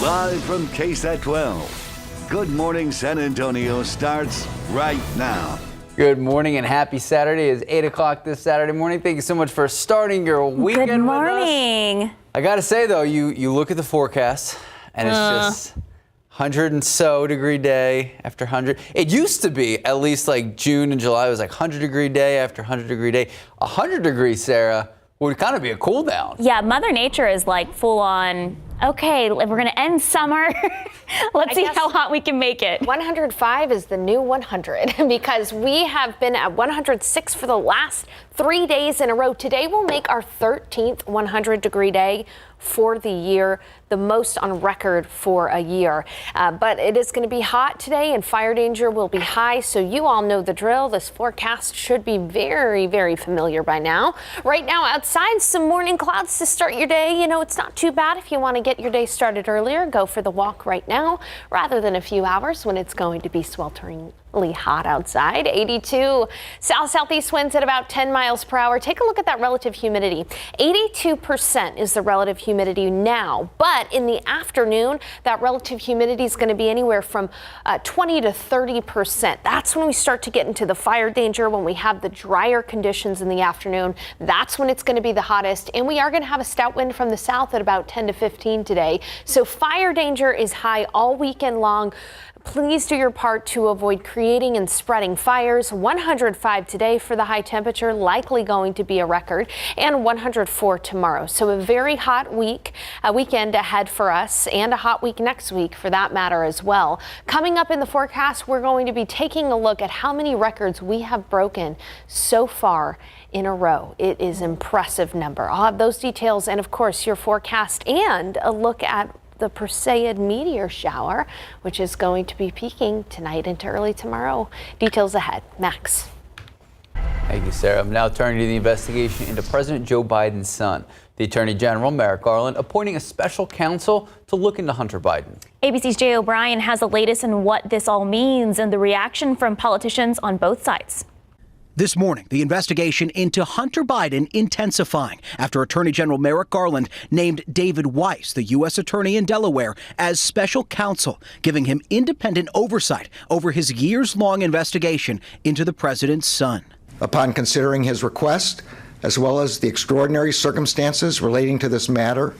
Live from KSAT 12. Good Morning San Antonio starts right now.
Good morning and happy Saturday. It's 8 o'clock this Saturday morning. Thank you so much for starting your weekend
Good
with
morning.
us. I gotta say though, you look at the forecast and it's just 100 and so degree day after 100. It used to be at least like June and July was like 100 degree day after 100 degree day. 100 degrees, Sarah, would kind of be a cool down.
Yeah, Mother Nature is like full on, okay, we're going to end summer. Let's see how hot we can make it.
105 is the new 100 because we have been at 106 for the last 3 days in a row. Today will make our 13th 100 degree day for the year, the most on record for a year. But it is going to be hot today and fire danger will be high. So you all know the drill. This forecast should be very, very familiar by now. Right now outside, some morning clouds to start your day. You know, it's not too bad if you want to get your day started earlier. Go for the walk right now rather than a few hours when it's going to be sweltering hot outside. 82 south-southeast winds at about 10 miles per hour. Take a look at that relative humidity. 82% is the relative humidity now, but in the afternoon, that relative humidity is going to be anywhere from 20 to 30%. That's when we start to get into the fire danger, when we have the drier conditions in the afternoon. That's when it's going to be the hottest, and we are going to have a stout wind from the south at about 10 to 15 today. So fire danger is high all weekend long. Please do your part to avoid creating and spreading fires. 105 today for the high temperature, likely going to be a record, and 104 tomorrow. So a very hot weekend ahead for us, and a hot week next week for that matter as well. Coming up in the forecast, we're going to be taking a look at how many records we have broken so far in a row. It is an impressive number. I'll have those details and of course your forecast and a look at the Perseid meteor shower, which is going to be peaking tonight into early tomorrow. Details ahead. Max.
Thank you, Sarah. I'm now turning to the investigation into President Joe Biden's son. The Attorney General, Merrick Garland, appointing a special counsel to look into Hunter Biden.
ABC's Jay O'Brien has the latest on what this all means and the reaction from politicians on both sides.
This morning, the investigation into Hunter Biden intensifying after Attorney General Merrick Garland named David Weiss, the U.S. Attorney in Delaware, as special counsel, giving him independent oversight over his years-long investigation into the president's son.
Upon considering his request, as well as the extraordinary circumstances relating to this matter,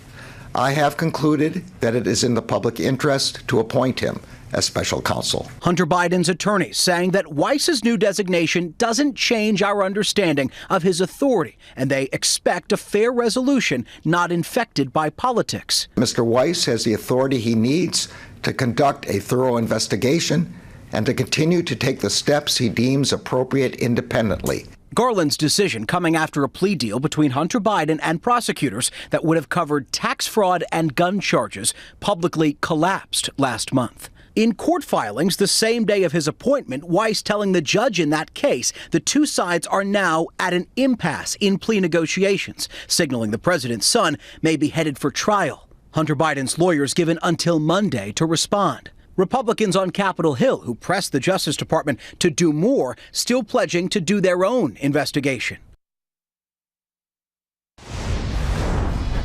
I have concluded that it is in the public interest to appoint him as special counsel.
Hunter Biden's attorneys saying that Weiss's new designation doesn't change our understanding of his authority, and they expect a fair resolution not infected by politics.
Mr. Weiss has the authority he needs to conduct a thorough investigation and to continue to take the steps he deems appropriate independently.
Garland's decision coming after a plea deal between Hunter Biden and prosecutors that would have covered tax fraud and gun charges publicly collapsed last month. In court filings the same day of his appointment, Weiss telling the judge in that case the two sides are now at an impasse in plea negotiations, signaling the president's son may be headed for trial. Hunter Biden's lawyers given until Monday to respond. Republicans on Capitol Hill, who pressed the Justice Department to do more, still pledging to do their own investigation.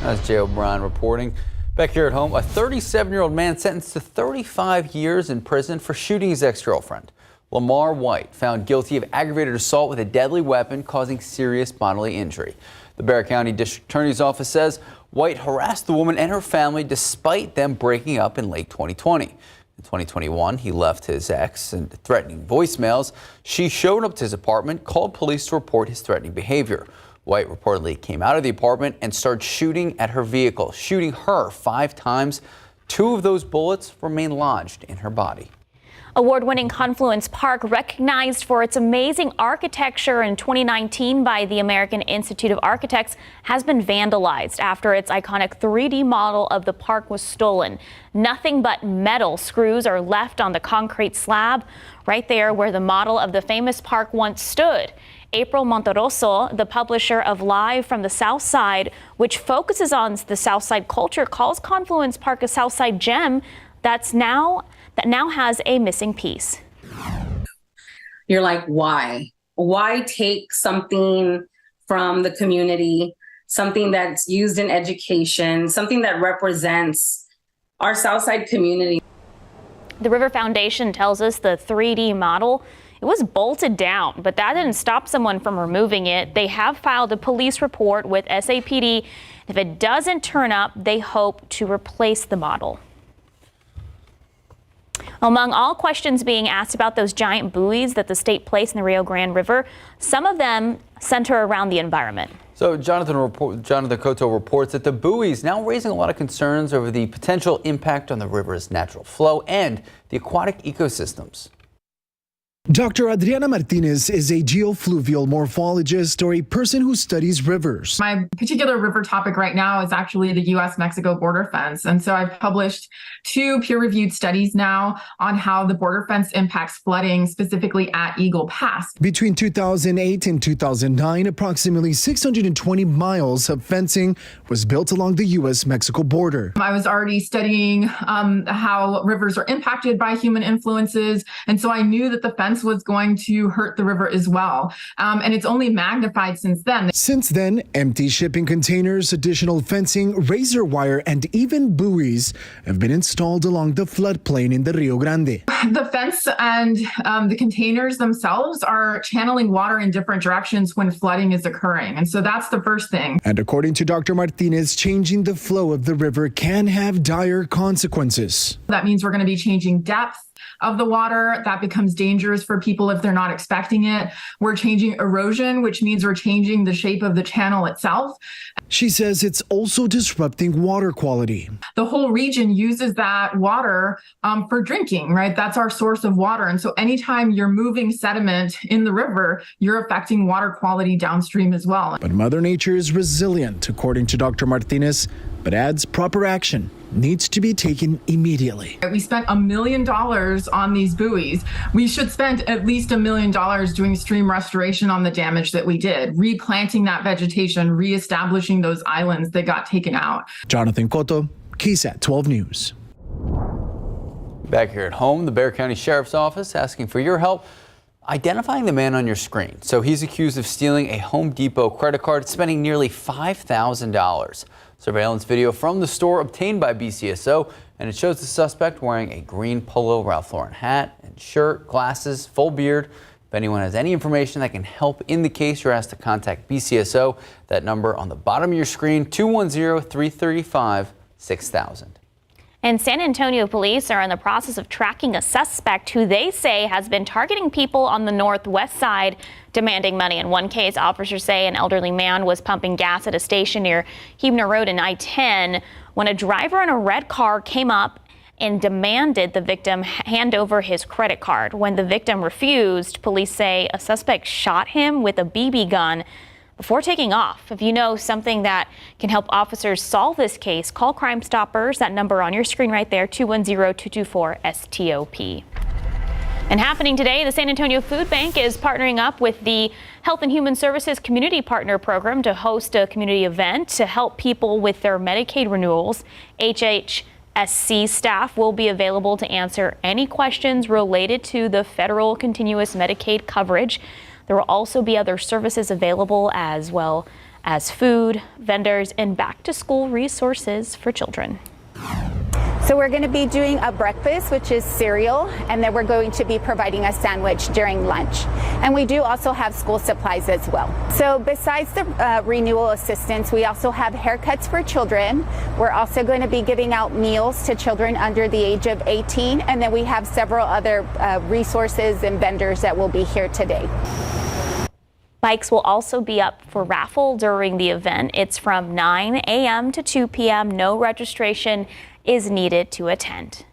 That's Jay O'Brien reporting. Back here at home, a 37-year-old man sentenced to 35 years in prison for shooting his ex-girlfriend. Lamar White found guilty of aggravated assault with a deadly weapon causing serious bodily injury. The Bexar County District Attorney's Office says White harassed the woman and her family despite them breaking up in late 2020. In 2021, he left his ex and threatening voicemails. She showed up to his apartment, called police to report his threatening behavior. White reportedly came out of the apartment and started shooting at her vehicle, shooting her 5 times. 2 of those bullets remain lodged in her body.
Award-winning Confluence Park, recognized for its amazing architecture in 2019 by the American Institute of Architects, has been vandalized after its iconic 3D model of the park was stolen. Nothing but metal screws are left on the concrete slab right there where the model of the famous park once stood. April Monteroso, the publisher of Live from the South Side, which focuses on the South Side culture, calls Confluence Park a South Side gem that now has a missing piece.
You're like, why? Why take something from the community, something that's used in education, something that represents our Southside community?
The River Foundation tells us the 3D model, it was bolted down, but that didn't stop someone from removing it. They have filed a police report with SAPD. If it doesn't turn up, they hope to replace the model. Among all questions being asked about those giant buoys that the state placed in the Rio Grande River, some of them center around the environment.
So Jonathan Cotto reports that the buoys now raising a lot of concerns over the potential impact on the river's natural flow and the aquatic ecosystems.
Dr. Adriana Martinez is a geofluvial morphologist, or a person who studies rivers.
My particular river topic right now is actually the U.S.-Mexico border fence. And so I've published 2 peer-reviewed studies now on how the border fence impacts flooding, specifically at Eagle Pass.
Between 2008 and 2009, approximately 620 miles of fencing was built along the U.S.-Mexico border.
I was already studying how rivers are impacted by human influences. And so I knew that the fence was going to hurt the river as well. And it's only magnified since then.
Since then, empty shipping containers, additional fencing, razor wire, and even buoys have been installed along the floodplain in the Rio Grande.
The fence and the containers themselves are channeling water in different directions when flooding is occurring. And so that's the first thing.
And according to Dr. Martinez, changing the flow of the river can have dire consequences.
That means we're going to be changing depth of the water. That becomes dangerous for people if they're not expecting it. We're changing erosion, which means we're changing the shape of the channel itself.
She says it's also disrupting water quality.
The whole region uses that water for drinking, right? That's our source of water. And so anytime you're moving sediment in the river, you're affecting water quality downstream as well.
But Mother Nature is resilient, according to Dr. Martinez, but adds proper action needs to be taken immediately.
We spent $1 million on these buoys. We should spend at least $1 million doing stream restoration on the damage that we did, replanting that vegetation, reestablishing those islands that got taken out.
Jonathan Cotto, KSAT 12 News.
Back here at home, the Bexar County Sheriff's Office asking for your help identifying the man on your screen. So he's accused of stealing a Home Depot credit card, spending nearly $5,000. Surveillance video from the store obtained by BCSO, and it shows the suspect wearing a green polo Ralph Lauren hat and shirt, glasses, full beard. If anyone has any information that can help in the case, you're asked to contact BCSO. That number on the bottom of your screen, 210-335-6000.
And San Antonio police are in the process of tracking a suspect who they say has been targeting people on the northwest side, demanding money. In one case, officers say an elderly man was pumping gas at a station near Huebner Road and I-10 when a driver in a red car came up and demanded the victim hand over his credit card. When the victim refused, police say a suspect shot him with a BB gun before taking off. If you know something that can help officers solve this case, call Crime Stoppers. That number on your screen right there, 210-224-STOP. And happening today, the San Antonio Food Bank is partnering up with the Health and Human Services Community Partner Program to host a community event to help people with their Medicaid renewals. HHSC staff will be available to answer any questions related to the federal continuous Medicaid coverage. There will also be other services available, as well as food, vendors, and back-to-school resources for children.
So we're going to be doing a breakfast, which is cereal, and then we're going to be providing a sandwich during lunch. And we do also have school supplies as well. So besides the renewal assistance, we also have haircuts for children. We're also going to be giving out meals to children under the age of 18. And then we have several other resources and vendors that will be here today.
Bikes will also be up for raffle during the event. It's from 9 a.m. to 2 p.m. No registration is needed to attend.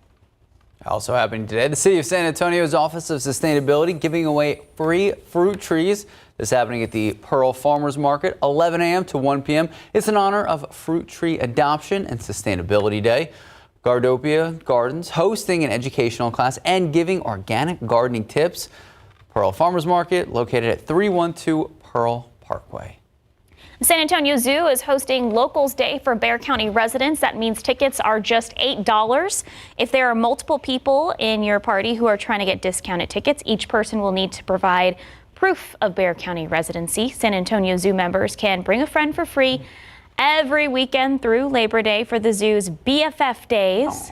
Also happening today, the City of San Antonio's Office of Sustainability giving away free fruit trees. This is happening at the Pearl Farmers Market, 11 a.m. to 1 p.m. It's in honor of Fruit Tree Adoption and Sustainability Day. Gardopia Gardens hosting an educational class and giving organic gardening tips. Pearl Farmers Market located at 312 Pearl Parkway.
San Antonio Zoo is hosting Locals Day for Bexar County residents. That means tickets are just $8. If there are multiple people in your party who are trying to get discounted tickets, each person will need to provide proof of Bexar County residency. San Antonio Zoo members can bring a friend for free every weekend through Labor Day for the zoo's BFF Days.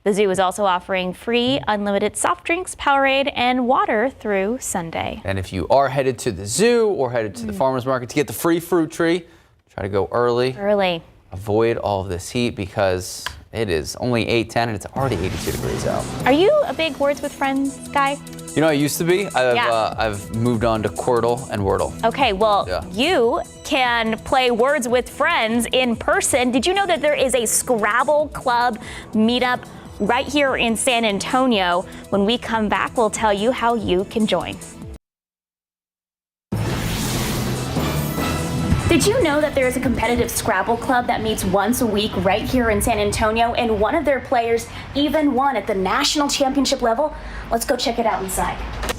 The zoo is also offering free unlimited soft drinks, Powerade, and water through Sunday.
And if you are headed to the zoo or headed to the farmer's market to get the free fruit tree, try to go early. Avoid all of this heat because it is only 8:10 and it's already 82 degrees out.
Are you a big Words with Friends guy?
You know, I used to be. I've moved on to Quirtle and Wordle.
Okay, well, you can play Words with Friends in person. Did you know that there is a Scrabble Club meetup right here in San Antonio? When we come back, we'll tell you how you can join. Did you know that there is a competitive Scrabble club that meets once a week right here in San Antonio, and one of their players even won at the national championship level? Let's go check it out inside.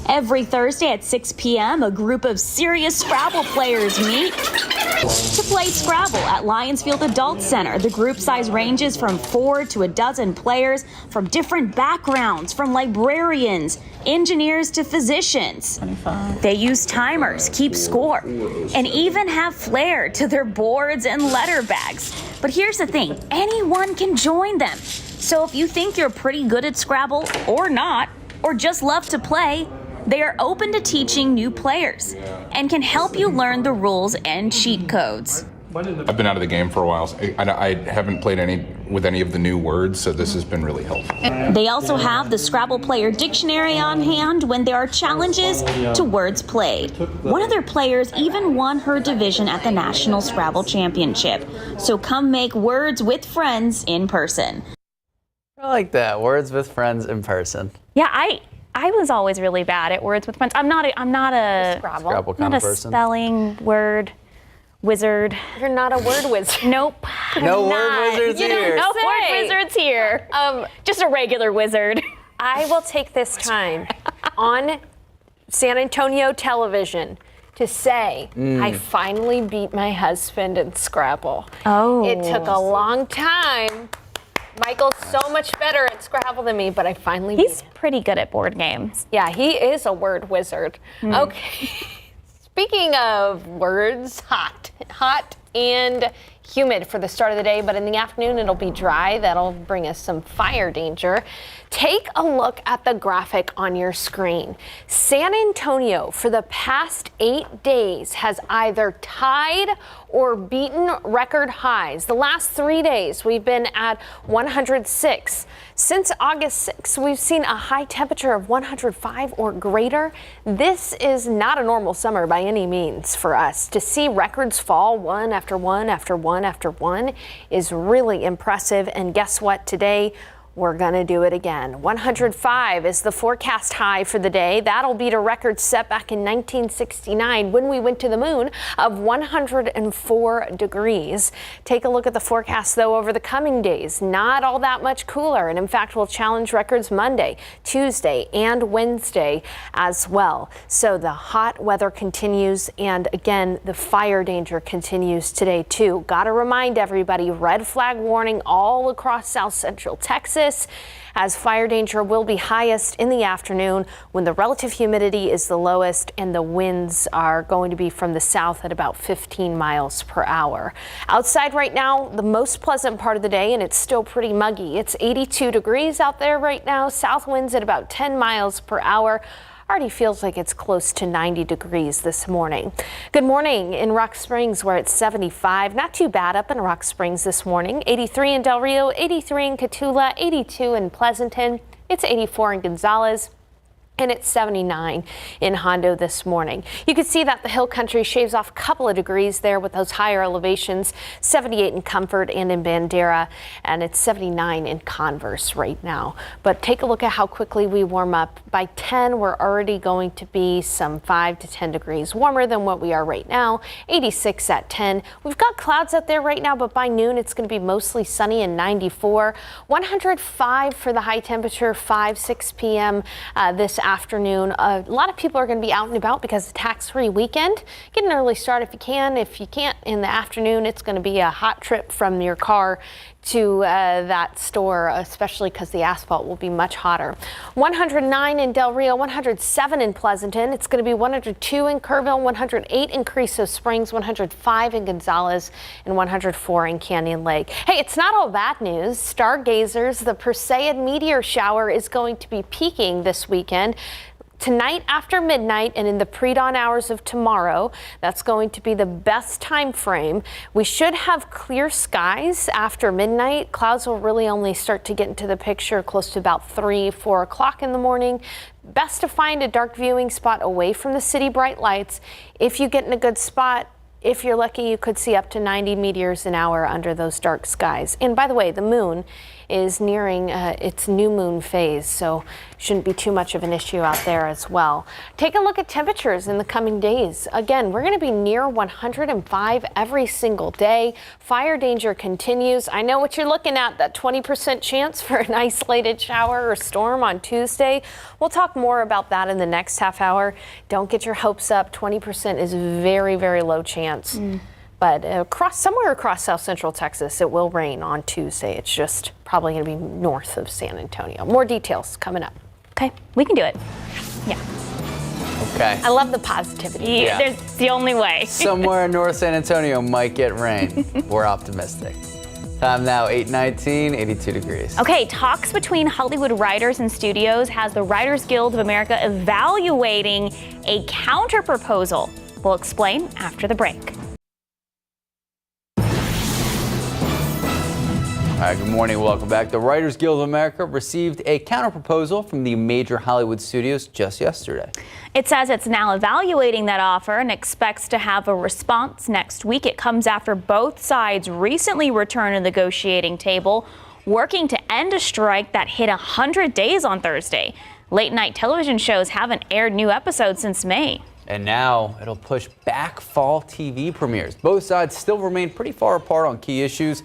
Every Thursday at 6 p.m., a group of serious Scrabble players meet to play Scrabble at Lions Field Adult Center. The group size ranges from 4 to a dozen players from different backgrounds, from librarians, engineers to physicians. 25. They use timers, keep score, and even have flair to their boards and letter bags. But here's the thing, anyone can join them. So if you think you're pretty good at Scrabble or not, or just love to play, they are open to teaching new players and can help you learn the rules and cheat codes.
I've been out of the game for a while. I haven't played with any of the new words, so this has been really helpful.
They also have the Scrabble Player Dictionary on hand when there are challenges to words played. One of their players even won her division at the National Scrabble Championship. So come make Words with Friends in person.
I like that, Words with Friends in person.
Yeah, I was always really bad at Words with Friends. I'm not a
Scrabble kind of person.
Spelling word wizard.
You're not a word wizard.
Nope.
No word wizards here.
No word wizards here. Just a regular wizard.
I will take this time on San Antonio television to say I finally beat my husband in Scrabble.
Oh.
It took a long time. Michael's so much better at Scrabble than me, but I finally beat him.
He's pretty good at board games.
Yeah, he is a word wizard. Okay. Speaking of words, hot and humid for the start of the day, but in the afternoon it'll be dry. That'll bring us some fire danger. Take a look at the graphic on your screen. San Antonio for the past 8 days has either tied or beaten record highs. The last 3 days we've been at 106. Since August 6th, we've seen a high temperature of 105 or greater. This is not a normal summer by any means for us. To see records fall one after one after one after one is really impressive. And guess what? Today, we're going to do it again. 105 is the forecast high for the day. That'll beat a record set back in 1969 when we went to the moon of 104 degrees. Take a look at the forecast, though, over the coming days. Not all that much cooler, and in fact, we'll challenge records Monday, Tuesday, and Wednesday as well. So the hot weather continues, and again, the fire danger continues today, too. Got to remind everybody, red flag warning all across South Central Texas, as fire danger will be highest in the afternoon when the relative humidity is the lowest and the winds are going to be from the south at about 15 miles per hour. Outside right now, the most pleasant part of the day, and it's still pretty muggy. It's 82 degrees out there right now. South winds at about 10 miles per hour. Already feels like it's close to 90 degrees this morning. Good morning in Rock Springs, where it's 75. Not too bad up in Rock Springs this morning. 83 in Del Rio, 83 in Cotulla, 82 in Pleasanton. It's 84 in Gonzales. and it's 79 in Hondo this morning. You can see that the hill country shaves off a couple of degrees there with those higher elevations, 78 in Comfort and in Bandera, and it's 79 in Converse right now. But take a look at how quickly we warm up. By 10, we're already going to be some 5 to 10 degrees warmer than what we are right now, 86 at 10. We've got clouds out there right now, but by noon it's going to be mostly sunny and 94. 105 for the high temperature, 6 p.m. This afternoon. A lot of people are going to be out and about because it's tax-free weekend. Get an early start if you can. If you can't in the afternoon, it's going to be a hot trip from your car to that store, especially because the asphalt will be much hotter. 109 in Del Rio, 107 in Pleasanton. It's going to be 102 in Kerrville, 108 in Carrizo Springs, 105 in Gonzales, and 104 in Canyon Lake. Hey, it's not all bad news. Stargazers, the Perseid meteor shower is going to be peaking this weekend. Tonight after midnight and in the pre-dawn hours of tomorrow. That's going to be the best time frame. We should have clear skies after midnight. Clouds will really only start to get into the picture close to about 3, 4 o'clock in the morning. Best to find a dark viewing spot away from the city bright lights. If you get in a good spot, if you're lucky, you could see up to 90 meteors an hour under those dark skies. And by the way, the moon is nearing its new moon phase, so shouldn't be too much of an issue out there as well. Take a look at temperatures in the coming days. Again, we're going to be near 105 every single day. Fire danger continues. I know what you're looking at, that 20% chance for an isolated shower or storm on Tuesday. We'll talk more about that in the next half hour. Don't get your hopes up. 20% is very, very low chance. But somewhere across South Central Texas, it will rain on Tuesday. It's just probably going to be north of San Antonio. More details coming up.
Okay, we can do it. Yeah.
Okay.
I love the positivity.
Yeah.
There's the only way.
Somewhere in North San Antonio might get rain. We're optimistic. Time now, 8:19, 82 degrees.
Okay, talks between Hollywood writers and studios has the Writers Guild of America evaluating a counter-proposal. We'll explain after the break.
All right, good morning. Welcome back. The Writers Guild of America received a counterproposal from the major Hollywood studios just yesterday.
It says it's now evaluating that offer and expects to have a response next week. It comes after both sides recently returned to the negotiating table, working to end a strike that hit 100 days on Thursday. Late night television shows haven't aired new episodes since May.
And now it'll push back fall TV premieres. Both sides still remain pretty far apart on key issues.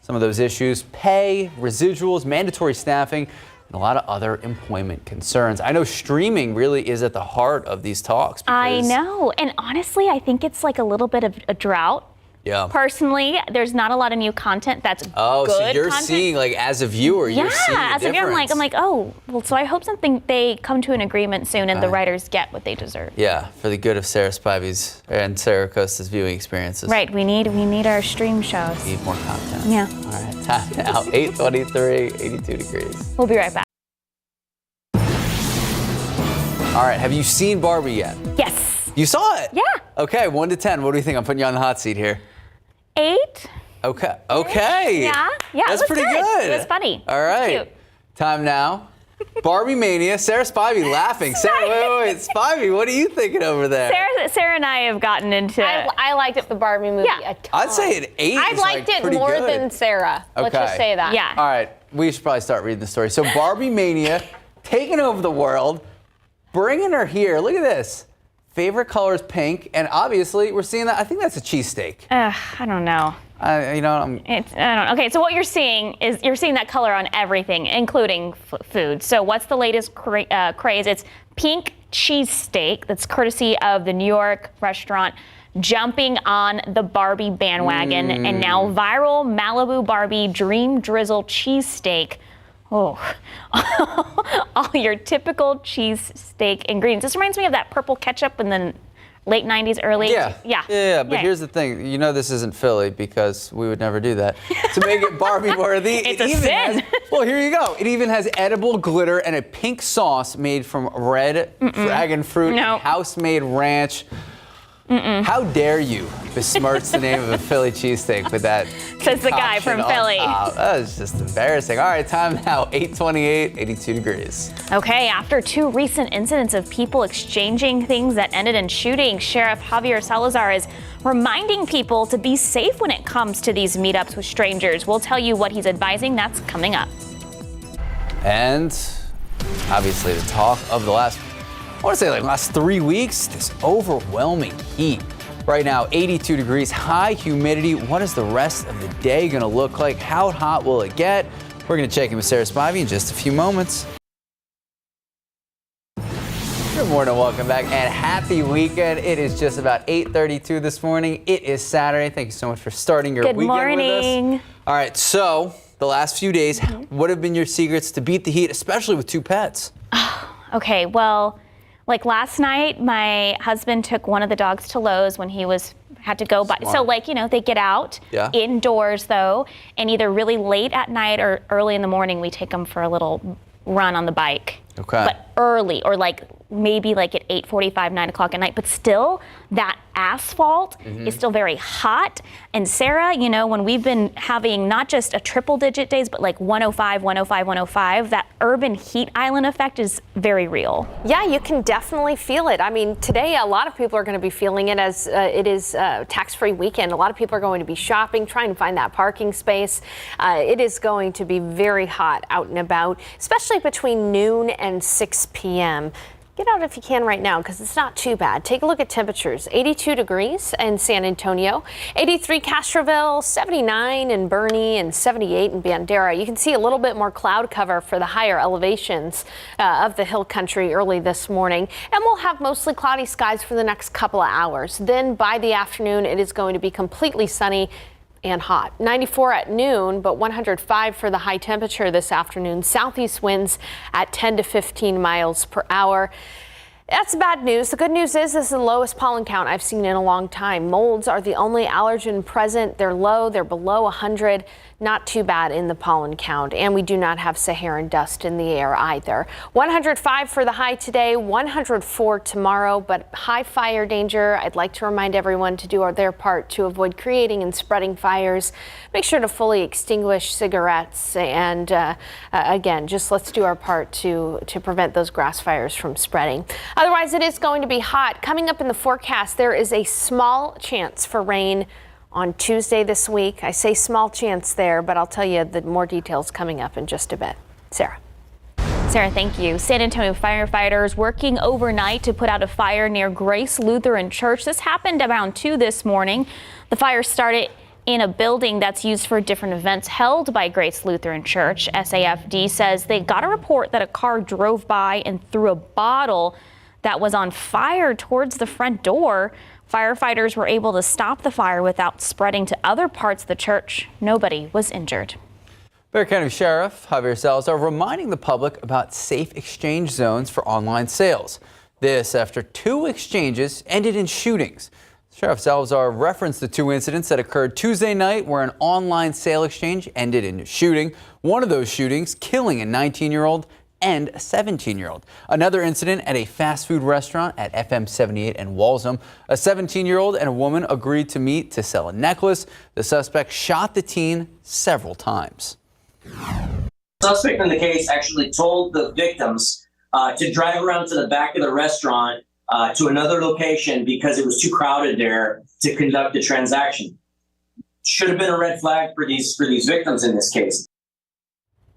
Some of those issues: pay, residuals, mandatory staffing, and a lot of other employment concerns. I know streaming really is at the heart of these talks.
I know. And honestly, I think it's like a little bit of a drought.
Yeah.
Personally, there's not a lot of new content that's good
so you're
content.
Seeing, like, as a viewer, you're seeing
as a viewer, I'm like, oh, well, so I hope they come to an agreement soon and the writers get what they deserve.
Yeah, for the good of Sarah Spivey's and Sarah Costa's viewing experiences.
Right, we need our stream shows.
Need more content.
Yeah.
All right, time now, 8:23, 82 degrees.
We'll be right back.
All right, have you seen Barbie yet?
Yes.
You saw it?
Yeah.
Okay, 1 to 10. What do you think? I'm putting you on the hot seat here.
8.
Okay. Okay.
Yeah.
That's
it was
pretty
good. It was funny.
All right.
Cute.
Time now. Barbie Mania. Sarah Spivey laughing. Sarah, wait. Spivey, what are you thinking over there?
Sarah and I have gotten into it.
I liked it, the Barbie movie a ton.
I'd say an 8
I
is
liked it
pretty
more
good.
than Sarah.
Okay.
Let's just say that.
Yeah.
All right. We should probably start reading the story. So Barbie Mania taking over the world, bringing her here. Look at this. Favorite color is pink, and obviously we're seeing that. I think that's a cheesesteak.
I don't know.
I don't.
Okay, so what you're seeing is that color on everything, including food. So what's the latest craze? It's pink cheesesteak. That's courtesy of the New York restaurant jumping on the Barbie bandwagon, and now viral Malibu Barbie Dream Drizzle cheesesteak. Oh, all your typical cheesesteak ingredients. This reminds me of that purple ketchup in the late 90s, early.
Yeah. But here's the thing. You know this isn't Philly because we would never do that. To make it Barbie worthy,
it's a sin.
Well, here you go. It even has edible glitter and a pink sauce made from red dragon fruit, and house-made ranch. How dare you besmirch the name of a Philly cheesesteak with that?
Says the guy from
concoction on
Philly.
top? That was just embarrassing. All right, time now, 8:28, 82 degrees.
Okay, after 2 recent incidents of people exchanging things that ended in shootings, Sheriff Javier Salazar is reminding people to be safe when it comes to these meetups with strangers. We'll tell you what he's advising. That's coming up.
And obviously the talk of the last 3 weeks, this overwhelming heat. Right now, 82 degrees, high humidity. What is the rest of the day going to look like? How hot will it get? We're going to check in with Sarah Spivey in just a few moments. Good morning, welcome back, and happy weekend. It is just about 8:32 this morning. It is Saturday. Thank you so much for starting your weekend
morning.
with us. All right, so the last few days, what have been your secrets to beat the heat, especially with 2 pets?
Okay, well, like last night, my husband took one of the dogs to Lowe's when he had to go by. So they get out indoors though, and either really late at night or early in the morning, we take them for a little run on the bike.
Okay.
But early, or maybe at 8:45, 9 o'clock at night. But still, that asphalt is still very hot. And Sarah, when we've been having not just a triple digit days, but 105, 105, 105, that urban heat island effect is very real.
Yeah, you can definitely feel it. I mean, today a lot of people are going to be feeling it as it is tax-free weekend. A lot of people are going to be shopping, trying to find that parking space. It is going to be very hot out and about, especially between noon and 6 p.m. Get out if you can right now because it's not too bad. Take a look at temperatures. 82 degrees in San Antonio, 83 Castroville, 79 in Bernie, and 78 in Bandera. You can see a little bit more cloud cover for the higher elevations of the hill country early this morning. And we'll have mostly cloudy skies for the next couple of hours. Then by the afternoon, it is going to be completely sunny and hot. 94 at noon, but 105 for the high temperature this afternoon. Southeast winds at 10 to 15 miles per hour. That's bad news. The good news is this is the lowest pollen count I've seen in a long time. Molds are the only allergen present. They're low. They're below 100. Not too bad in the pollen count. And we do not have Saharan dust in the air either. 105 for the high today, 104 tomorrow, but high fire danger. I'd like to remind everyone to do their part to avoid creating and spreading fires. Make sure to fully extinguish cigarettes. And again, just let's do our part to prevent those grass fires from spreading. Otherwise, it is going to be hot. Coming up in the forecast, there is a small chance for rain on Tuesday this week. I say small chance there, but I'll tell you the more details coming up in just a bit. Sarah.
Sarah, thank you. San Antonio firefighters working overnight to put out a fire near Grace Lutheran Church. This happened around 2 this morning. The fire started in a building that's used for different events held by Grace Lutheran Church. SAFD says they got a report that a car drove by and threw a bottle that was on fire towards the front door. Firefighters were able to stop the fire without spreading to other parts of the church. Nobody was injured.
Bexar County Sheriff Javier Salazar reminding the public about safe exchange zones for online sales. This after 2 exchanges ended in shootings. Sheriff Salazar referenced the 2 incidents that occurred Tuesday night where an online sale exchange ended in a shooting. One of those shootings killing a 19-year-old and a 17-year-old. Another incident at a fast food restaurant at FM 78 in Walsham. A 17-year-old and a woman agreed to meet to sell a necklace. The suspect shot the teen several times.
Suspect in the case actually told the victims to drive around to the back of the restaurant to another location because it was too crowded there to conduct a transaction. Should have been a red flag for these victims in this case.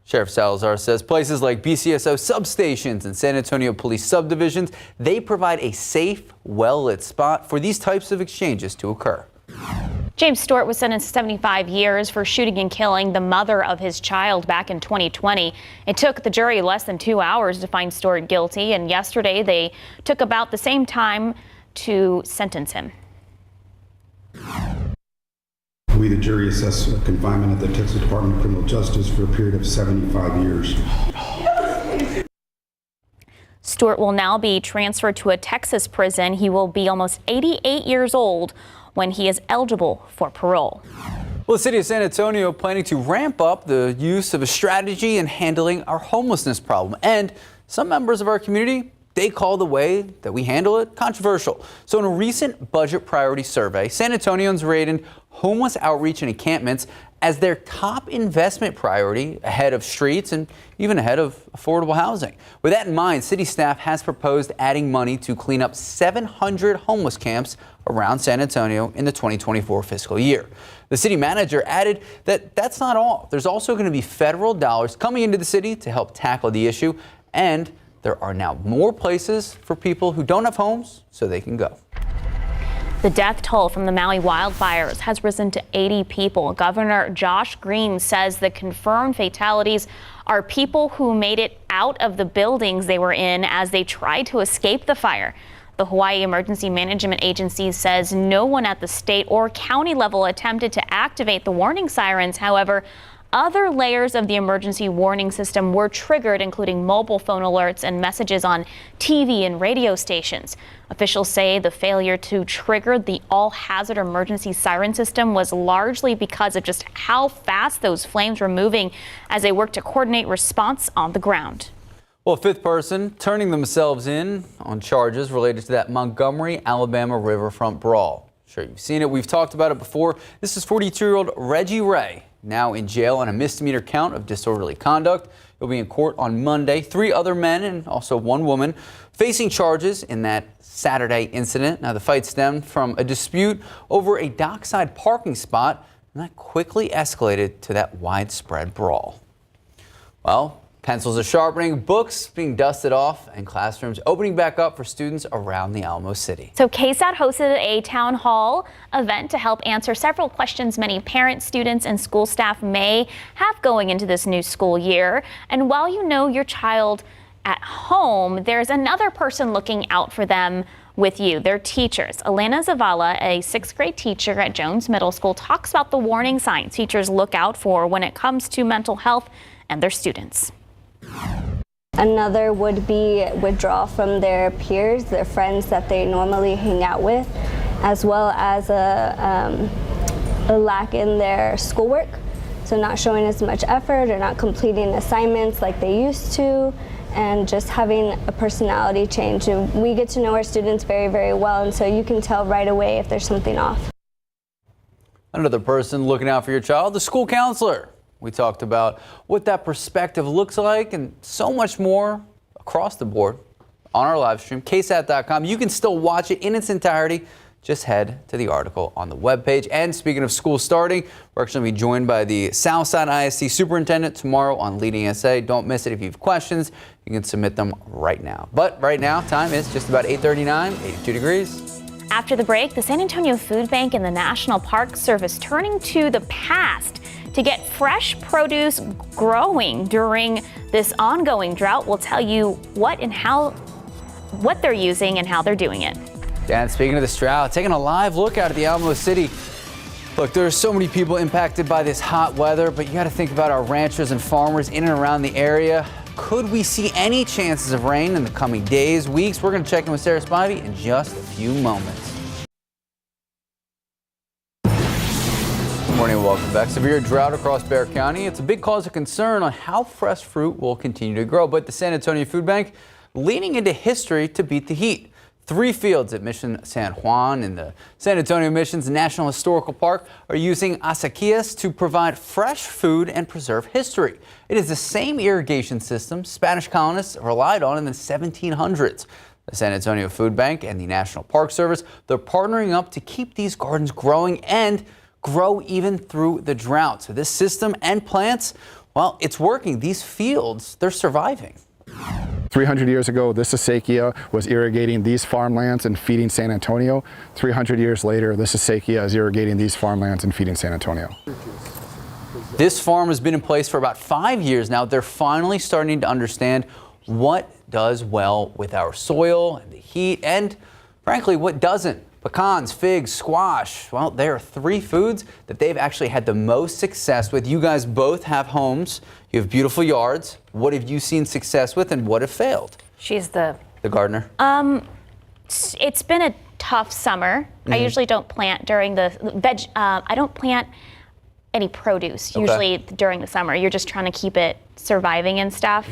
Sheriff Salazar says places like BCSO substations and San Antonio police subdivisions, they provide a safe, well-lit spot for these types of exchanges to occur.
James Stewart was sentenced to 75 years for shooting and killing the mother of his child back in 2020. It took the jury less than 2 hours to find Stewart guilty, and yesterday they took about the same time to sentence him.
We, the jury, assess confinement at the Texas Department of Criminal Justice for a period of 75 years.
Stewart will now be transferred to a Texas prison. He will be almost 88 years old when he is eligible for parole.
Well, the city of San Antonio planning to ramp up the use of a strategy in handling our homelessness problem. And some members of our community they call the way that we handle it controversial. So in a recent budget priority survey, San Antonians rated homeless outreach and encampments as their top investment priority, ahead of streets and even ahead of affordable housing. With that in mind, city staff has proposed adding money to clean up 700 homeless camps around San Antonio in the 2024 fiscal year. The city manager added that that's not all. There's also going to be federal dollars coming into the city to help tackle the issue, and there are now more places for people who don't have homes so they can go.
The death toll from the Maui wildfires has risen to 80 people. Governor Josh Green says the confirmed fatalities are people who made it out of the buildings they were in as they tried to escape the fire. The Hawaii Emergency Management Agency says no one at the state or county level attempted to activate the warning sirens. However, other layers of the emergency warning system were triggered, including mobile phone alerts and messages on TV and radio stations. Officials say the failure to trigger the all-hazard emergency siren system was largely because of just how fast those flames were moving as they worked to coordinate response on the ground.
Well, a fifth person turning themselves in on charges related to that Montgomery, Alabama riverfront brawl. Sure, you've seen it. We've talked about it before. This is 42-year-old Reggie Ray, now in jail on a misdemeanor count of disorderly conduct. He'll be in court on Monday. 3 other men and also 1 woman facing charges in that Saturday incident. Now, the fight stemmed from a dispute over a dockside parking spot, and that quickly escalated to that widespread brawl. Well, pencils are sharpening, books being dusted off, and classrooms opening back up for students around the Alamo City.
So KSAT hosted a town hall event to help answer several questions many parents, students, and school staff may have going into this new school year. And while you know your child at home, there's another person looking out for them with you, their teachers. Elena Zavala, a 6th grade teacher at Jones Middle School, talks about the warning signs teachers look out for when it comes to mental health and their students.
Another would be withdrawal from their peers, their friends that they normally hang out with, as well as a lack in their schoolwork. So not showing as much effort or not completing assignments like they used to, and just having a personality change. And we get to know our students very, very well, and so you can tell right away if there's something off.
Another person looking out for your child, the school counselor. We talked about what that perspective looks like and so much more across the board on our live stream, KSAT.com. You can still watch it in its entirety. Just head to the article on the webpage. And speaking of school starting, we're actually going to be joined by the Southside ISD Superintendent tomorrow on Leading SA. Don't miss it. If you have questions, you can submit them right now. But right now, time is just about 8:39, 82 degrees.
After the break, the San Antonio Food Bank and the National Park Service turning to the past to get fresh produce growing during this ongoing drought. We'll tell you what they're using and how they're doing it.
And speaking of this drought, taking a live look out at the Alamo City. Look, there are so many people impacted by this hot weather, but you got to think about our ranchers and farmers in and around the area. Could we see any chances of rain in the coming days, weeks? We're going to check in with Sarah Spivey in just a few moments. Good morning and welcome back. Severe drought across Bexar County. It's a big cause of concern on how fresh fruit will continue to grow. But the San Antonio Food Bank leaning into history to beat the heat. 3 fields at Mission San Juan in the San Antonio Missions National Historical Park are using acequias to provide fresh food and preserve history. It is the same irrigation system Spanish colonists relied on in the 1700s. The San Antonio Food Bank and the National Park Service, they're partnering up to keep these gardens growing and grow even through the drought. So this system and plants, well, it's working. These fields, they're surviving.
300 years ago, this acequia was irrigating these farmlands and feeding San Antonio. 300 years later, this acequia is irrigating these farmlands and feeding San Antonio.
This farm has been in place for about 5 years now. They're finally starting to understand what does well with our soil and the heat, and frankly, what doesn't. Pecans, figs, squash. Well, there are 3 foods that they've actually had the most success with. You guys both have homes. You have beautiful yards. What have you seen success with and what have failed?
She's the
gardener.
It's been a tough summer. I usually don't plant during the I don't plant any produce.
Okay.
Usually during the summer, you're just trying to keep it surviving and stuff.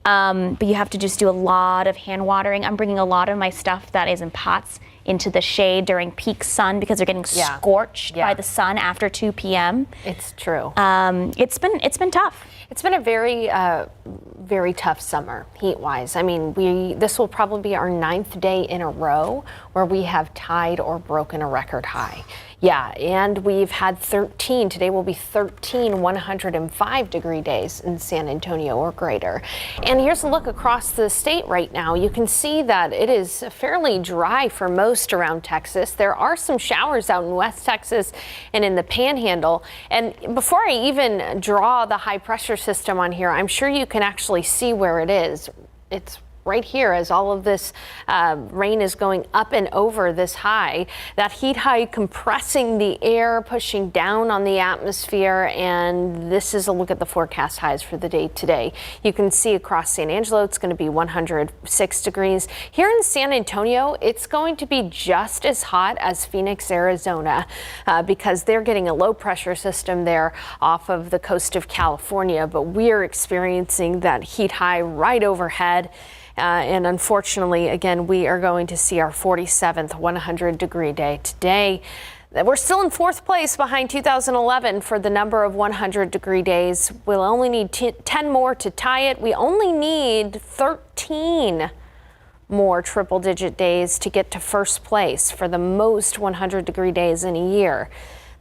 But you have to just do a lot of hand watering. I'm bringing a lot of my stuff that is in pots into the shade during peak sun because they're getting scorched by the sun after 2 p.m.
It's true.
It's been tough.
It's been a very tough summer heat-wise. I mean, this will probably be our 9th day in a row where we have tied or broken a record high. Yeah, and we've had 13. Today will be 13 105-degree days in San Antonio or greater. And here's a look across the state right now. You can see that it is fairly dry for most around Texas. There are some showers out in West Texas and in the Panhandle. And before I even draw the high pressure system on here, I'm sure you can actually see where it is. It's right here as all of this rain is going up and over this high. That heat high compressing the air, pushing down on the atmosphere, and this is a look at the forecast highs for the day today. You can see across San Angelo it's going to be 106 degrees. Here in San Antonio it's going to be just as hot as Phoenix, Arizona, because they're getting a low pressure system there off of the coast of California, but we're experiencing that heat high right overhead. And unfortunately, again, we are going to see our 47th 100-degree day today. We're still in 4th place behind 2011 for the number of 100-degree days. We'll only need 10 more to tie it. We only need 13 more triple-digit days to get to first place for the most 100-degree days in a year.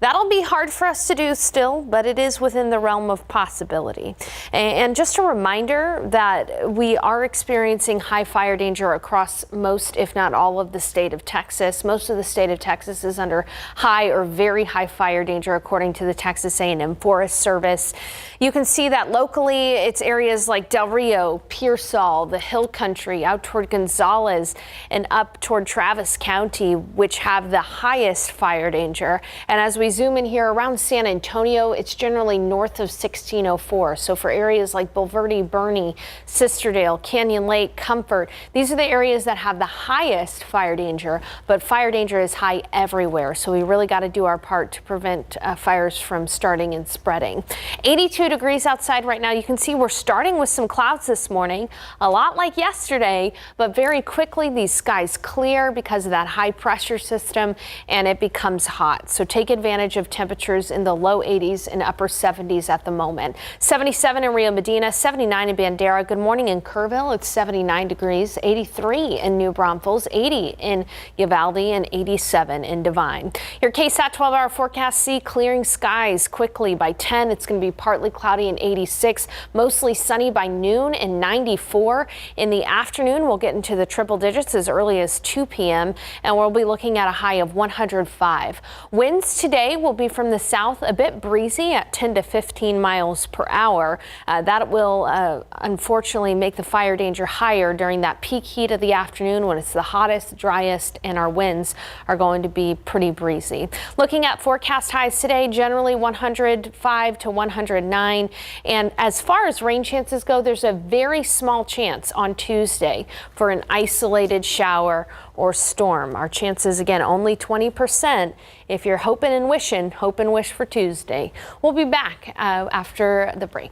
That'll be hard for us to do still, but it is within the realm of possibility. And just a reminder that we are experiencing high fire danger across most, if not all, of the state of Texas. Most of the state of Texas is under high or very high fire danger, according to the Texas A&M Forest Service. You can see that locally, it's areas like Del Rio, Pearsall, the Hill Country, out toward Gonzales, and up toward Travis County, which have the highest fire danger. And as we zoom in here around San Antonio, it's generally north of 1604. So for areas like Bulverde, Bernie, Sisterdale, Canyon Lake, Comfort, these are the areas that have the highest fire danger, but fire danger is high everywhere. So we really got to do our part to prevent fires from starting and spreading. 82 degrees outside right now. You can see we're starting with some clouds this morning, a lot like yesterday, but very quickly these skies clear because of that high pressure system and it becomes hot. So take advantage of temperatures in the low 80s and upper 70s at the moment. 77 in Rio Medina, 79 in Bandera. Good morning in Kerrville. It's 79 degrees, 83 in New Braunfels, 80 in Uvalde, and 87 in Devine. Your KSAT 12-hour forecast, see clearing skies quickly by 10. It's going to be partly cloudy and 86, mostly sunny by noon and 94. In the afternoon, we'll get into the triple digits as early as 2 p.m. and we'll be looking at a high of 105. Winds today will be from the south, a bit breezy at 10 to 15 miles per hour. That will unfortunately make the fire danger higher during that peak heat of the afternoon when it's the hottest, driest, and our winds are going to be pretty breezy. Looking at forecast highs today, generally 105 to 109. And as far as rain chances go, there's a very small chance on Tuesday for an isolated shower or storm. Our chances, again, only 20%. If you're hoping and wishing, hope and wish for Tuesday. We'll be back after the break.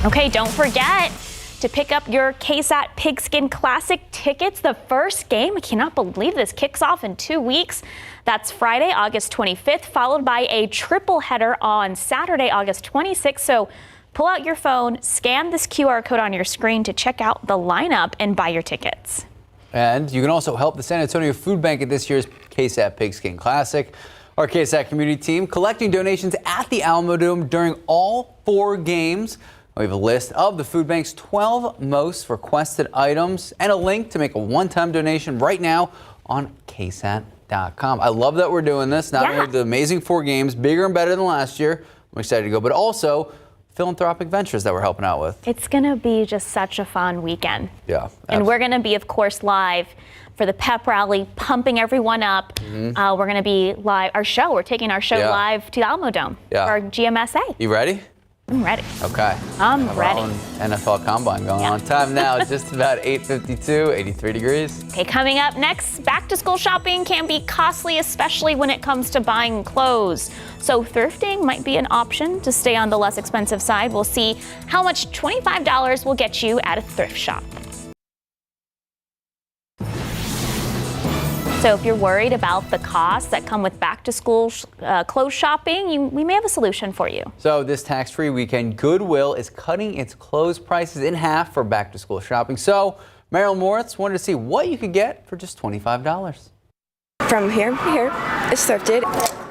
Okay, don't forget to pick up your KSAT Pigskin Classic tickets. The first game, I cannot believe this, kicks off in 2 weeks. That's Friday, August 25th, followed by a triple header on Saturday, August 26th. So pull out your phone, scan this QR code on your screen to check out the lineup and buy your tickets.
And you can also help the San Antonio Food Bank at this year's KSAT Pigskin Classic. Our KSAT community team collecting donations at the Alamo Dome during all 4 games. We have a list of the food bank's 12 most requested items and a link to make a one-time donation right now on KSAT.com. I love that we're doing this. Not only the amazing 4 games, bigger and better than last year. I'm excited to go, but also philanthropic ventures that we're helping out with.
It's going to be just such a fun weekend.
Yeah. Absolutely.
And we're going to be, of course, live for the pep rally, pumping everyone up. We're going to be live. We're taking our show live to the Alamo Dome for our GMSA.
You ready?
I'm ready.
Okay.
I'm
Our
ready.
own NFL Combine going on. Time now, just about 8:52, 83 degrees.
Okay, coming up next, back to school shopping can be costly, especially when it comes to buying clothes. So thrifting might be an option to stay on the less expensive side. We'll see how much $25 will get you at a thrift shop. So if you're worried about the costs that come with back to school clothes shopping, we may have a solution for you.
So this tax-free weekend, Goodwill is cutting its clothes prices in half for back to school shopping. So Marilyn Moritz wanted to see what you could get for just $25.
From here to here, it's thrifted.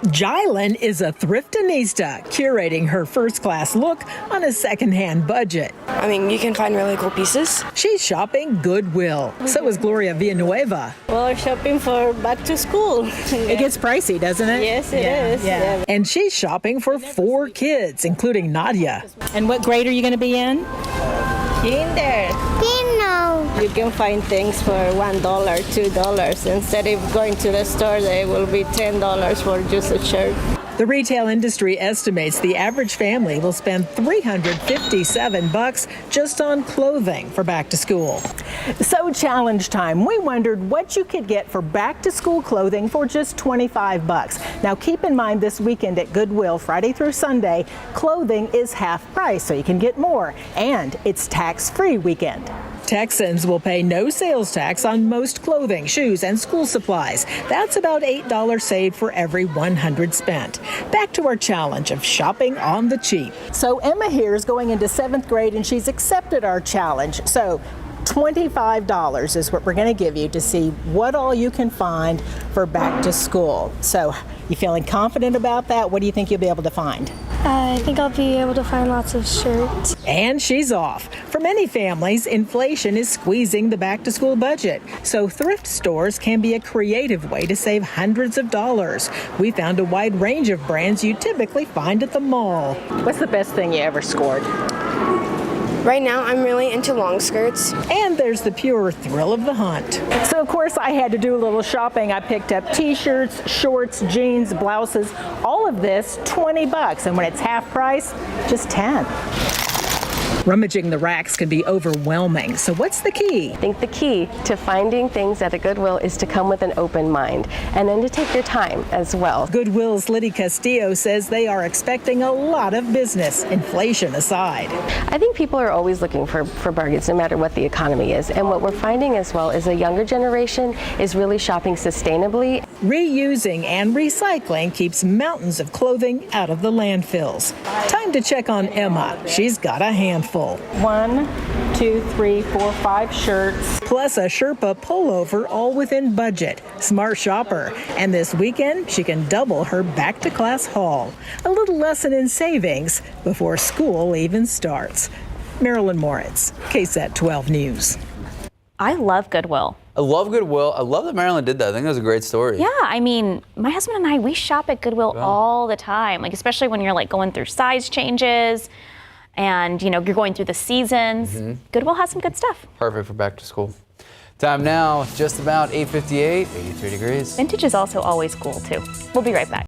Jylen is a thriftinista, curating her first-class look on a second-hand budget.
I mean, you can find really cool pieces.
She's shopping Goodwill. So is Gloria Villanueva.
Well, we're shopping for back to school.
It gets pricey, doesn't it?
Yes, it is. Yeah.
And she's shopping for 4 kids, including Nadia.
And what grade are you going to be in? Kinder. You can find things for $1, $2. Instead of going to the store, they will be $10 for just a shirt.
The retail industry estimates the average family will spend $357 just on clothing for back to school.
So challenge time. We wondered what you could get for back to school clothing for just $25. Now keep in mind this weekend at Goodwill, Friday through Sunday, clothing is half price, so you can get more. And it's tax-free weekend.
Texans will pay no sales tax on most clothing, shoes, and school supplies. That's about $8 saved for every $100 spent. Back to our challenge of shopping on the cheap.
So Emma here is going into 7th grade and she's accepted our challenge. So $25 is what we're going to give you to see what all you can find for back to school. So you feeling confident about that? What do you think you'll be able to find?
I think I'll be able to find lots of shirts.
And she's off. For many families, inflation is squeezing the back-to-school budget. So thrift stores can be a creative way to save hundreds of dollars. We found a wide range of brands you typically find at the mall.
What's the best thing you ever scored?
Right now, I'm really into long skirts.
And there's the pure thrill of the hunt.
So, of course, I had to do a little shopping. I picked up t-shirts, shorts, jeans, blouses, all of this $20. And when it's half price, just 10.
Rummaging the racks can be overwhelming. So what's the key?
I think the key to finding things at a Goodwill is to come with an open mind and then to take your time as well.
Goodwill's Liddy Castillo says they are expecting a lot of business, inflation aside.
I think people are always looking for bargains no matter what the economy is. And what we're finding as well is a younger generation is really shopping sustainably.
Reusing and recycling keeps mountains of clothing out of the landfills. Time to check on Emma. She's got a handful.
1, 2, 3, 4, 5 shirts.
Plus a Sherpa pullover, all within budget. Smart shopper. And this weekend, she can double her back-to-class haul. A little lesson in savings before school even starts. Marilyn Moritz, KSAT 12 News.
I love Goodwill.
I love Goodwill. I love that Marilyn did that. I think that was a great story.
Yeah, I mean, my husband and I, we shop at Goodwill all the time. Like, especially when you're like going through size changes and, you know, you're going through the seasons. Goodwill has some good stuff.
Perfect for back to school. Time now, just about 8:58, 83 degrees.
Vintage is also always cool, too. We'll be right back.